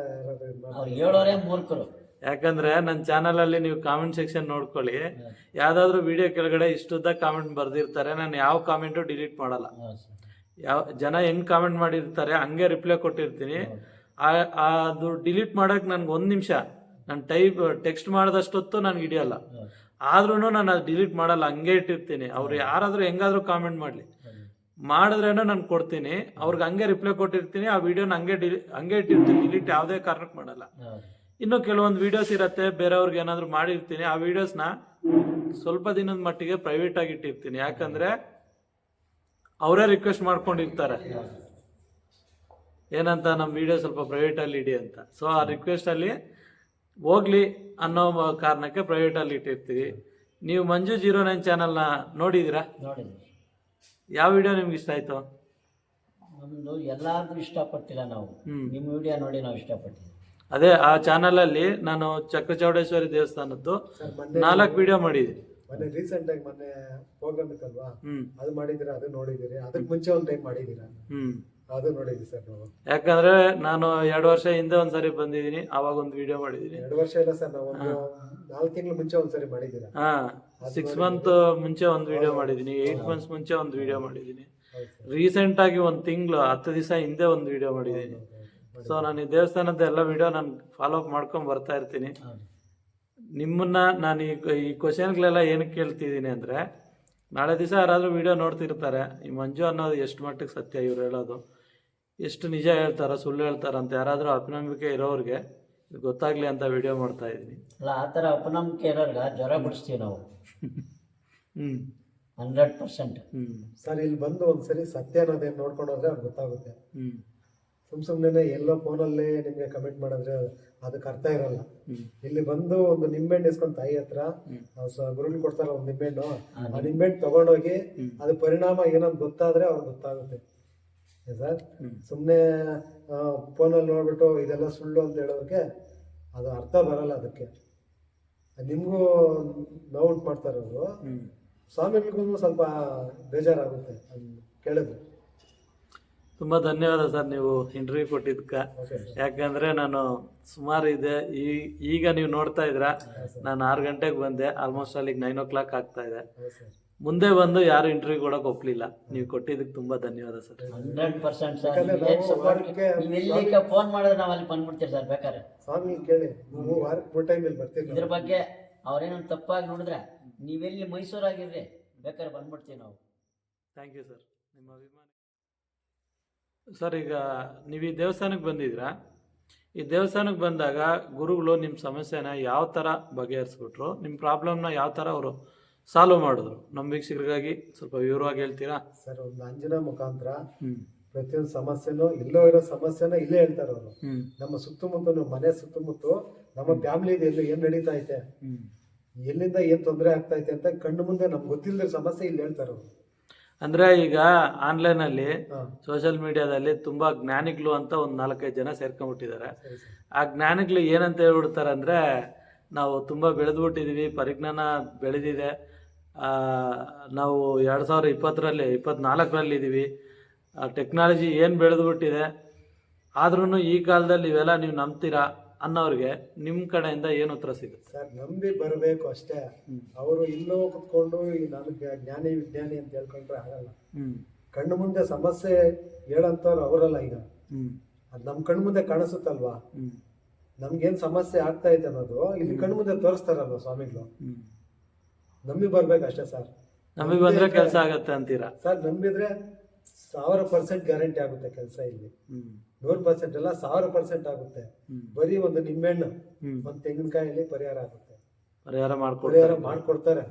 ಅವ್ರು ಹೇಳೋರೇ ಮೂರ್ಖರು. ಯಾಕಂದ್ರೆ ನನ್ನ ಚಾನಲ್ ಅಲ್ಲಿ ನೀವು ಕಾಮೆಂಟ್ ಸೆಕ್ಷನ್ ನೋಡ್ಕೊಳ್ಳಿ. ಯಾವ್ದಾದ್ರು ವಿಡಿಯೋ ಕೆಳಗಡೆ ಇಷ್ಟುದ್ದ ಕಾಮೆಂಟ್ ಬರ್ದಿರ್ತಾರೆ. ನಾನು ಯಾವ ಕಾಮೆಂಟು ಡಿಲೀಟ್ ಮಾಡಲ್ಲ. ಯಾವ ಜನ ಹೆಂಗ್ ಕಾಮೆಂಟ್ ಮಾಡಿರ್ತಾರೆ ಹಂಗೆ ರಿಪ್ಲೈ ಕೊಟ್ಟಿರ್ತೀನಿ. ಅದು ಡಿಲೀಟ್ ಮಾಡಕ್ ನನ್ಗೆ 1 ನಿಮಿಷ ನಾನು ಟೆಕ್ಸ್ಟ್ ಮಾಡಿದಷ್ಟೊತ್ತು ನನ್ಗೆ ಹಿಡಿಯಲ್ಲ. ಆದ್ರೂ ನಾನು ಅದು ಡಿಲೀಟ್ ಮಾಡಲ್ಲ, ಹಂಗೆ ಇಟ್ಟಿರ್ತೀನಿ. ಅವ್ರು ಯಾರಾದ್ರೂ ಹೆಂಗಾದ್ರೂ ಕಾಮೆಂಟ್ ಮಾಡ್ಲಿ, ಮಾಡಿದ್ರೇನೋ ನಾನು ಕೊಡ್ತೀನಿ. ಅವ್ರಿಗೆ ಹಂಗೆ ರಿಪ್ಲೈ ಕೊಟ್ಟಿರ್ತೀನಿ. ಆ ವಿಡಿಯೋನ ಹಂಗೆ ಇಟ್ಟಿರ್ತೀನಿ, ಡಿಲೀಟ್ ಯಾವುದೇ ಕಾರಣಕ್ಕೆ ಮಾಡಲ್ಲ. ಇನ್ನು ಕೆಲವೊಂದು ವಿಡಿಯೋಸ್ ಇರತ್ತೆ, ಬೇರೆಯವ್ರಿಗೆ ಏನಾದ್ರು ಮಾಡಿರ್ತೀನಿ. ಆ ವಿಡಿಯೋಸ್ನ ಸ್ವಲ್ಪ ದಿನದ ಮಟ್ಟಿಗೆ ಪ್ರೈವೇಟ್ ಆಗಿ ಇಟ್ಟಿರ್ತೀನಿ. ಯಾಕಂದ್ರೆ ಅವರೇ ರಿಕ್ವೆಸ್ಟ್ ಮಾಡ್ಕೊಂಡಿರ್ತಾರೆ, ಏನಂತ ನಮ್ಮ ವಿಡಿಯೋ ಸ್ವಲ್ಪ ಪ್ರೈವೇಟ್ ಅಲ್ಲಿ ಇಡಿ ಅಂತ. ಸೊ ಆ ರಿಕ್ವೆಸ್ಟ್ ಅಲ್ಲಿ ಹೋಗ್ಲಿ ಅನ್ನೋ ಕಾರಣಕ್ಕೆ ಪ್ರೈವೇಟ್ ಅಲ್ಲಿ ಇಟ್ಟಿರ್ತೀವಿ. ನೀವು ಮಂಜು 09 ಚಾನಲ್ನ ನೋಡಿದ್ದೀರಾ? ಯಾವ ವಿಡಿಯೋ ನಿಮ್ಗೆ ಇಷ್ಟ ಆಯ್ತು? ನಮ್ದು ಎಲ್ಲಾರ್ದು ಇಷ್ಟಪಟ್ಟಿಲ್ಲ, ನಾವು ನಿಮ್ಮ ವಿಡಿಯೋ ನೋಡಿ ನಾವು ಇಷ್ಟಪಟ್ಟಿದ್ದೀವಿ. ಅದೇ ಆ ಚಾನಲ್ ಅಲ್ಲಿ ನಾನು ಚಕ್ರಚೌಡೇಶ್ವರಿ ದೇವಸ್ಥಾನದ್ದು 4 ವಿಡಿಯೋ ಮಾಡಿದ್ದೀನಿ. ಮೊನ್ನೆ ರೀಸೆಂಟ್ ಆಗಿ ಮೊನ್ನೆ ಪ್ರೋಗ್ರಾಮ್ ಇತ್ತಲ್ವಾ, ಅದು ಮಾಡಿದೀರಾ? ಅದು ನೋಡಿದಿರಿ? ಅದಕ್ಕೆ ಮುಂಚೆ ಒಂದು ಟೈಮ್ ಮಾಡಿದೀರಾ? ಅದು ನೋಡಿದ್ವಿ ಸರ್ ನಾವು. ಯಾಕಂದ್ರೆ ನಾನು 2 ವರ್ಷ ಹಿಂದೆ ಒಂದ್ಸರಿ ಬಂದಿದ್ದೀನಿ, ಅವಾಗ ಒಂದು ವಿಡಿಯೋ ಮಾಡಿದೀನಿ. 2 ವರ್ಷ ಇಲ್ಲ ಸರ್, ನಾವು ಒಂದು 4 ತಿಂಗಳು ಮುಂಚೆ ಒಂದ್ಸರಿ ಮಾಡಿದೀರಾ? 6 ಮಂತ್ ಮುಂಚೆ ಒಂದು ವಿಡಿಯೋ ಮಾಡಿದೀನಿ, 8 ಮಂತ್ಸ್ ಮುಂಚೆ ಒಂದು ವಿಡಿಯೋ ಮಾಡಿದೀನಿ. ರೀಸೆಂಟ್ ಆಗಿ 1 ತಿಂಗಳು 10 ದಿವಸ ಹಿಂದೆ ಒಂದು ವಿಡಿಯೋ ಮಾಡಿದೀನಿ. ಸೊ ನಾನು ಈ ದೇವಸ್ಥಾನದ ಎಲ್ಲ ವಿಡಿಯೋ ನಾನು ಫಾಲೋ ಅಪ್ ಮಾಡ್ಕೊಂಡ್ ಬರ್ತಾ ಇರ್ತೀನಿ. ನಿಮ್ಮನ್ನ ನಾನು ಈ ಕ್ವಶನ್ಗಳೆಲ್ಲ ಏನಕ್ಕೆ ಕೇಳ್ತಿದ್ದೀನಿ ಅಂದ್ರೆ, ನಾಳೆ ದಿವಸ ಯಾರಾದ್ರೂ ವಿಡಿಯೋ ನೋಡ್ತಿರ್ತಾರೆ, ಈ ಮಂಜು ಅನ್ನೋದು ಎಷ್ಟು ಮಟ್ಟಿಗೆ ಸತ್ಯ, ಇವ್ರು ಹೇಳೋದು ಎಷ್ಟು ನಿಜ ಹೇಳ್ತಾರ ಸುಳ್ಳು ಹೇಳ್ತಾರ ಅಂತ ಯಾರಾದ್ರೂ ಅಪನಂಬಿಕೆ ಇರೋರಿಗೆ ಗೊತ್ತಾಗ್ಲಿ ಅಂತ ವಿಡಿಯೋ ಮಾಡ್ತಾ ಇದ್ದೀನಿ. ಅಲ್ಲ, ಆ ಥರ ಅಪನಂಬಿಕೆ ಇರೋರ್ಗ ಜ್ವರ ಬಿಡಿಸ್ತೀವಿ ನಾವು 100%. ಸರ್ ಇಲ್ಲಿ ಬಂದು ಒಂದ್ಸರಿ ಸತ್ಯ ಅನ್ನೋದೇನು ನೋಡ್ಕೊಂಡು ಹೋದ್ರೆ ಅವ್ರಿಗೆ ಗೊತ್ತಾಗುತ್ತೆ. ಸುಮ್ಮನೆ ಎಲ್ಲೋ ಫೋನಲ್ಲಿ ನಿಮ್ಗೆ ಕಮೆಂಟ್ ಮಾಡಿದ್ರೆ ಅದಕ್ಕೆ ಅರ್ಥ ಇರಲ್ಲ. ಇಲ್ಲಿ ಬಂದು ಒಂದು ನಿಂಬೆಹಣ್ಣು ಇಸ್ಕೊಂಡು ತಾಯಿ ಹತ್ರ ಗುರುಗಳು ಕೊಡ್ತಾರ ಒಂದು ನಿಂಬೆಹಣ್ಣು, ಆ ನಿಂಬೆಹಣ್ಣು ತಗೊಂಡೋಗಿ ಅದು ಪರಿಣಾಮ ಏನಂತ ಗೊತ್ತಾದ್ರೆ ಅವ್ರಿಗೆ ಗೊತ್ತಾಗುತ್ತೆ ಸರ್. ಸುಮ್ಮನೆ ಫೋನಲ್ಲಿ ನೋಡ್ಬಿಟ್ಟು ಇದೆಲ್ಲ ಸುಳ್ಳು ಅಂತ ಹೇಳೋದಕ್ಕೆ ಅದು ಅರ್ಥ ಬರಲ್ಲ. ಅದಕ್ಕೆ ನಿಮ್ಗೂ ನೋವು ಉಂಟು ಮಾಡ್ತಾರೆ ಅವರು. ಸ್ವಾಮಿಗಳಿಗೂ ಸ್ವಲ್ಪ ಬೇಜಾರಾಗುತ್ತೆ ಕೇಳಿದ್ರು. ತುಂಬ ಧನ್ಯವಾದ ಸರ್ ನೀವು ಇಂಟರ್ವ್ಯೂ ಕೊಟ್ಟಿದ್ದಕ್ಕೆ. ಯಾಕಂದರೆ ನಾನು ಸುಮಾರು ಇದೆ ಈಗ ನೀವು ನೋಡ್ತಾ ಇದ್ದೀರಾ, ನಾನು 6 ಗಂಟೆಗೆ ಬಂದೆ, ಆಲ್ಮೋಸ್ಟ್ ಅಲ್ಲಿಗೆ 9 o'clock ಆಗ್ತಾ ಇದೆ. ಮುಂದೆ ಬಂದು ಯಾರು ಇಂಟರ್ವ್ಯೂ ಕೊಡೋಕೆ ಒಪ್ಪಲಿಲ್ಲ. ನೀವು ಕೊಟ್ಟಿದ್ದಕ್ಕೆ ತುಂಬ ಧನ್ಯವಾದ ಸರ್. 100% ಸರ್. ಯಾಕಂದ್ರೆ ನೀವೇನ್ ನಾವು support ವಾರಕ್ಕೆ ನೀವು ಎಲ್ಲಿಗೆ ಫೋನ್ ಮಾಡಿದ್ರೆ ನಾವು ಅಲ್ಲಿ ಬಂದ್ಬಿಡ್ತೀವಿ ಸರ್. ಬೇಕಾದ್ರೆ ಸ್ವಾಮಿ ಕೇಳಿ, ನಾವು ವಾರಕ್ಕೆ 3 ಟೈಮ್ ಇಲ್ಲಿ ಬರ್ತೀವಿ. ಇದ್ರ ಬಗ್ಗೆ ಅವ್ರೇನೋ ತಪ್ಪಾಗಿ ನೋಡಿದ್ರೆ ನೀವೆಲ್ಲಿ ಮೈಸೂರಾಗಿರ್ರಿ, ಬೇಕಾದ್ರೆ ಬಂದ್ಬಿಡ್ತೀವಿ ನಾವು. Thank you sir. ನಿಮ್ಮ ಅಭಿಮಾನಿ ಸರ್, ಈಗ ನೀವು ಈ ದೇವಸ್ಥಾನಕ್ಕೆ ಬಂದಿದ್ದೀರಾ. ಈ ದೇವಸ್ಥಾನಕ್ಕೆ ಬಂದಾಗ ಗುರುಗಳು ನಿಮ್ಮ ಸಮಸ್ಯೆನ ಯಾವ ಥರ ಬಗೆಹರಿಸ್ಬಿಟ್ರು, ನಿಮ್ಮ ಪ್ರಾಬ್ಲಮ್ನ ಯಾವ ಥರ ಅವರು ಸಾಲ್ವ್ ಮಾಡಿದ್ರು, ನಮ್ಮ ವೀಕ್ಷಕರಿಗಾಗಿ ಸ್ವಲ್ಪ ವಿವರವಾಗಿ ಹೇಳ್ತೀರಾ ಸರ್? ಒಂದು ಅಂಜನಾ ಮುಖಾಂತರ ಹ್ಞೂ ಪ್ರತಿಯೊಂದು ಸಮಸ್ಯೆನೂ ಇಲ್ಲೋ ಇರೋ ಸಮಸ್ಯೆನ ಇಲ್ಲೇ ಹೇಳ್ತಾರೆ ಅವರು. ಹ್ಞೂ ನಮ್ಮ ಸುತ್ತಮುತ್ತ, ನಮ್ಮ ಮನೆ ಸುತ್ತಮುತ್ತ ನಮ್ಮ ಫ್ಯಾಮಿಲಿ ಎಲ್ಲಿ ಏನ್ ನಡೀತಾ ಐತೆ, ಹ್ಞೂ ಎಲ್ಲಿಂದ ಏನ್ ತೊಂದರೆ ಆಗ್ತಾ ಐತೆ ಅಂತ ಕಣ್ಣು ಮುಂದೆ ನಮ್ಗೆ ಗೊತ್ತಿಲ್ಲದ ಸಮಸ್ಯೆ ಇಲ್ಲಿ ಹೇಳ್ತಾರೆ ಅವರು. ಅಂದರೆ ಈಗ ಆನ್ಲೈನಲ್ಲಿ ಹಾ, ಸೋಷಿಯಲ್ ಮೀಡಿಯಾದಲ್ಲಿ ತುಂಬ ಜ್ಞಾನಿಗಳು ಅಂತ ಒಂದು 4-5 ಜನ ಸೇರ್ಕೊಂಡ್ಬಿಟ್ಟಿದ್ದಾರೆ. ಸರಿ ಸರ್. ಆ ಜ್ಞಾನಿಗಳು ಏನಂತ ಹೇಳ್ಬಿಡ್ತಾರೆ ಅಂದರೆ, ನಾವು ತುಂಬ ಬೆಳೆದ್ಬಿಟ್ಟಿದ್ದೀವಿ, ಪರಿಜ್ಞಾನ ಬೆಳೆದಿದೆ, ನಾವು 2020ರಲ್ಲಿ 24ರಲ್ಲಿ ಇದ್ದೀವಿ, ಟೆಕ್ನಾಲಜಿ ಏನು ಬೆಳೆದ್ಬಿಟ್ಟಿದೆ, ಆದ್ರೂ ಈ ಕಾಲದಲ್ಲಿ ಇವೆಲ್ಲ ನೀವು ನಂಬ್ತೀರಾ ಅನ್ನೋರಿಗೆ ನಿಮ್ಮ ಕಡೆಯಿಂದ ಏನು ಉತ್ತರ ಸಿಗುತ್ತೆ? ಸರ್, ನಂಬಿ ಬರಬೇಕು ಅಷ್ಟೇ. ಅವರು ಇಲ್ಲೋ ಕುತ್ಕೊಂಡು ನಾನು ಜ್ಞಾನಿ ವಿಜ್ಞಾನಿ ಅಂತ ಹೇಳ್ಕೊಂಡ್ರೆ ಆಗಲ್ಲ. ಕಣ್ಣು ಮುಂದೆ ಸಮಸ್ಯೆ ಹೇಳಂತವ್ರು ಅವರಲ್ಲ. ಈಗ ಅದು ನಮ್ಮ ಕಣ್ಣು ಮುಂದೆ ಕಾಣಿಸುತ್ತಲ್ವಾ, ನಮ್ಗೇನ್ ಸಮಸ್ಯೆ ಆಗ್ತಾ ಐತೆ ಅನ್ನೋದು ಇಲ್ಲಿ ಕಣ್ಣು ಮುಂದೆ ತೋರಿಸ್ತಾರಲ್ವ ಸ್ವಾಮಿಗಳು. ನಂಬಿ ಬರ್ಬೇಕು ಅಷ್ಟೇ ಸರ್. ನಮಗೆ ಬಂದರೆ ಕೆಲಸ ಆಗತ್ತೆ ಅಂತೀರಾ ಸರ್? ನಂಬಿದ್ರೆ 1000% ಗ್ಯಾರಂಟಿ ಆಗುತ್ತೆ ಕೆಲಸ. ಇಲ್ಲಿ 100% ಅಲ್ಲ, 1000% ಆಗುತ್ತೆ. ಬರೀ ಒಂದು ನಿಂಬೆಹಣ್ಣು, ಒಂದು ತೆಂಗಿನಕಾಯಲ್ಲಿ ಪರಿಹಾರ ಆಗುತ್ತೆ. ಪರಿಹಾರ ಮಾಡ್ಕೊಡ್ತಾರೆ.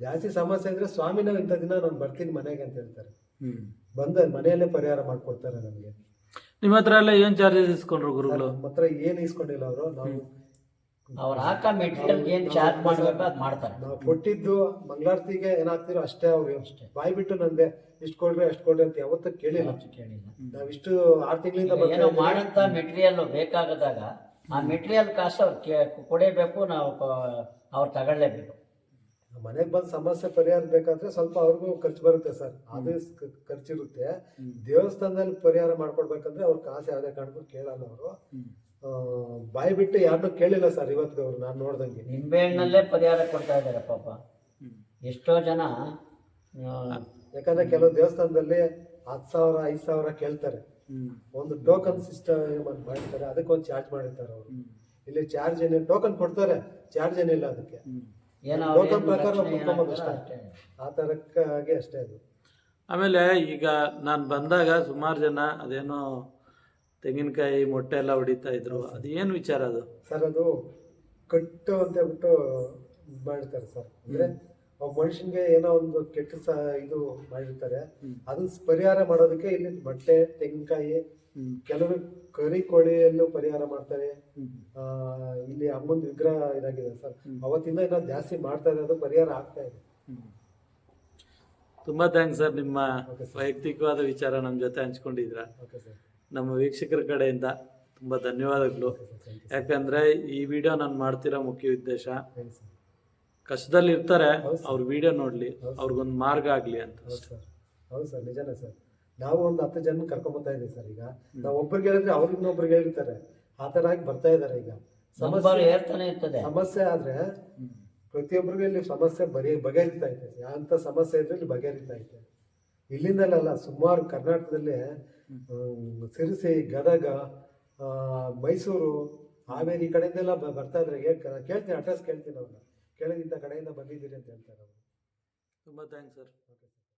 ಜಾಸ್ತಿ ಸಮಸ್ಯೆ ಇದ್ರೆ ಸ್ವಾಮಿ, ನಾವು ಇಂಥ ದಿನ ನಾನು ಬರ್ತೀನಿ ಮನೆಗೆ ಅಂತ ಹೇಳ್ತಾರೆ. ಬಂದ ಮನೆಯಲ್ಲೇ ಪರಿಹಾರ ಮಾಡ್ಕೊಡ್ತಾರೆ ನಮ್ಗೆ. ನಿಮ್ಮ ಹತ್ರ ಎಲ್ಲ ಏನ್ ಚಾರ್ಜಸ್ ಇಸ್ಕೊಂಡ್ರು ಗುರುಗಳು? ನಮ್ಮ ಹತ್ರ ಏನ್ ಇಸ್ಕೊಂಡಿಲ್ಲ ಅವರು. ಅವ್ರು ಹಾಕ ಮೆಟೀರಿಯಲ್ ಏನ್ ಚಾರ್ಜ್ ಮಾಡ್ಬೇಕು ಅದ್ ಮಾಡ್ತಾರೆ. ನಾವು ಕೊಟ್ಟಿದ್ದು ಮಂಗಳಾರತಿಗೆ ಏನಾಗ್ತಿರೋ ಅಷ್ಟೇ. ಅವ್ರು ಅಷ್ಟೇ ಬಾಯ್ ಬಿಟ್ಟು ನನ್ಗೆ ಇಷ್ಟು ಕೊಡ್ರಿ ಅಷ್ಟು ಕೊಡ್ರಿ ಅಂತ ಯಾವತ್ತೂ ಕೇಳಿಲ್ಲ. ನಾವಿಷ್ಟು 6 ತಿಂಗಳಿಂದ ಏನೋ ಮಾಡಂತ ಮೆಟೀರಿಯಲ್ ಬೇಕಾಗದಾಗ ಆ ಮೆಟೀರಿಯಲ್ ಕಾಸು ಅವ್ರು ಕೊಡೇಬೇಕು, ನಾವು ಅವ್ರು ತಗೊಳ್ಳೇಬೇಕು. ಮನೆಗೆ ಬಂದು ಸಮಸ್ಯೆ ಪರಿಹಾರ ಬೇಕಾದ್ರೆ ಸ್ವಲ್ಪ ಅವ್ರಿಗೂ ಖರ್ಚು ಬರುತ್ತೆ ಸರ್. ಅದೇ ಖರ್ಚಿರುತ್ತೆ. ದೇವಸ್ಥಾನದಲ್ಲಿ ಪರಿಹಾರ ಮಾಡ್ಕೊಡ್ಬೇಕಂದ್ರೆ ಅವ್ರ ಕಾಸು ಯಾವುದೇ ಕಾರಣಕ್ಕೂ ಕೇಳಲ್ಲ ಅವರು. ಬಾಯಿ ಬಿಟ್ಟು ಯಾರನ್ನೂ ಕೇಳಿಲ್ಲ ಸರ್ ಇವತ್ತು ಅವ್ರು ನಾನು ನೋಡ್ದಂಗೆ. ನಿಂಬೆಹಣ್ಣಲ್ಲೇ ಪರಿಹಾರ ಕೊಡ್ತಾ ಇದ್ದಾರೆ ಪಾಪ ಎಷ್ಟೋ ಜನ. ಯಾಕಂದ್ರೆ ಕೆಲವು ದೇವಸ್ಥಾನದಲ್ಲಿ 10,000 5,000 ಕೇಳ್ತಾರೆ. ಒಂದು ಟೋಕನ್ ಸಿಸ್ಟಮ್ ಮಾಡಿರ್ತಾರೆ, ಅದಕ್ಕೊಂದು ಚಾರ್ಜ್ ಮಾಡಿರ್ತಾರೆ ಅವರು. ಇಲ್ಲಿ ಚಾರ್ಜ್ ಏನಿಲ್ಲ, ಟೋಕನ್ ಕೊಡ್ತಾರೆ, ಚಾರ್ಜ್ ಏನಿಲ್ಲ ಅದಕ್ಕೆ. ಟೋಕನ್ ಪ್ರಕಾರ ಕುತ್ಕೊಂಬೋದು ಅಷ್ಟೇ. ಆ ತರಕ್ಕಾಗಿ ಅಷ್ಟೇ ಅದು. ಆಮೇಲೆ ಈಗ ನಾನು ಬಂದಾಗ ಸುಮಾರು ಜನ ಅದೇನೋ ತೆಂಗಿನಕಾಯಿ ಮೊಟ್ಟೆ ಎಲ್ಲ ಹೊಡಿತಾ ಇದ್ರು, ಅದು ಏನು ವಿಚಾರ ಅದು ಸರ್? ಅದು ಕಟ್ಟು ಅಂತ ಹೇಳ್ಬಿಟ್ಟು ಮಾಡಿರ್ತಾರೆ ಸರ್. ಅಂದ್ರೆ ಒಬ್ಬ ಮನುಷ್ಯನ್ಗೆ ಏನೋ ಒಂದು ಕೆಟ್ಟ ಇದು ಮಾಡಿರ್ತಾರೆ, ಅದನ್ನ ಪರಿಹಾರ ಮಾಡೋದಕ್ಕೆ ಇಲ್ಲಿ ಮೊಟ್ಟೆ, ತೆಂಗಿನಕಾಯಿ, ಕೆಲವರು ಕರಿ ಕೋಳಿಯಲ್ಲೂ ಪರಿಹಾರ ಮಾಡ್ತಾರೆ. ಇಲ್ಲಿ ಅಮ್ಮನ ವಿಗ್ರಹ ಇದಾಗಿದೆ ಸರ್, ಅವತ್ತಿಂದ ಇನ್ನೂ ಜಾಸ್ತಿ ಮಾಡ್ತಾ ಇರೋದು, ಪರಿಹಾರ ಆಗ್ತಾ ಇದೆ. ತುಂಬಾ ಥ್ಯಾಂಕ್ಸ್ ಸರ್. ನಿಮ್ಮ ವೈಯಕ್ತಿಕವಾದ ವಿಚಾರ ನಮ್ಮ ಜೊತೆ ಹಂಚ್ಕೊಂಡಿದ್ರ. ನಮ್ಮ ವೀಕ್ಷಕರ ಕಡೆಯಿಂದ ತುಂಬಾ ಧನ್ಯವಾದಗಳು. ಯಾಕಂದ್ರೆ ಈ ವಿಡಿಯೋ ನಾನು ಮಾಡ್ತಿರೋ ಮುಖ್ಯ ಉದ್ದೇಶ, ಕಷ್ಟದಲ್ಲಿ ಇರ್ತಾರೆ, ಅವ್ರ ವಿಡಿಯೋ ನೋಡ್ಲಿ, ಅವ್ರಿಗೊಂದು ಮಾರ್ಗ ಆಗ್ಲಿ ಅಂತ. ಹೌದು ಸರ್, ನಿಜಾನೇ ಸರ್. ನಾವು ಒಂದು 10 ಜನ ಕರ್ಕೊಂಡ್ಬರ್ತಾ ಇದೀವಿ ಸರ್. ಈಗ ನಾವು ಒಬ್ರಿಗೆ ಹೇಳಿದ್ರೆ ಅವ್ರಿಗೆ ಇನ್ನೊಬ್ರಿಗೆ ಹೇಳಿರ್ತಾರೆ, ಆ ತರ ಆಗಿ ಬರ್ತಾ ಇದಾರೆ. ಈಗ ಸಮಸ್ಯೆ ಆದ್ರೆ ಪ್ರತಿಯೊಬ್ಬರಿಗೆ ಇಲ್ಲಿ ಸಮಸ್ಯೆ ಬಗೆಹರಿತಾ ಐತೆ. ಅಂತ ಸಮಸ್ಯೆ ಇದ್ರೆ ಇಲ್ಲಿ ಬಗೆಹರಿತಾ ಐತೆ. ಇಲ್ಲಿಂದಲ್ಲ, ಸುಮಾರು ಕರ್ನಾಟಕದಲ್ಲಿ ಸಿರಸಿ, ಗದಗ, ಮೈಸೂರು, ಹಾವೇರಿ ಈ ಕಡೆಯಿಂದೆಲ್ಲ ಬರ್ತಾ ಇದ್ರೆ ಕೇಳ್ತೀನಿ, ಅಡ್ರೆಸ್ ಕೇಳ್ತೀನಿ. ಅವ್ರನ್ನ ಕೇಳಿದ ಕಡೆಯಿಂದ ಬಂದಿದ್ದೀರಿ ಅಂತ ಹೇಳ್ತಾರೆ ಅವರು. ತುಂಬಾ ಥ್ಯಾಂಕ್ಸ್ ಸರ್.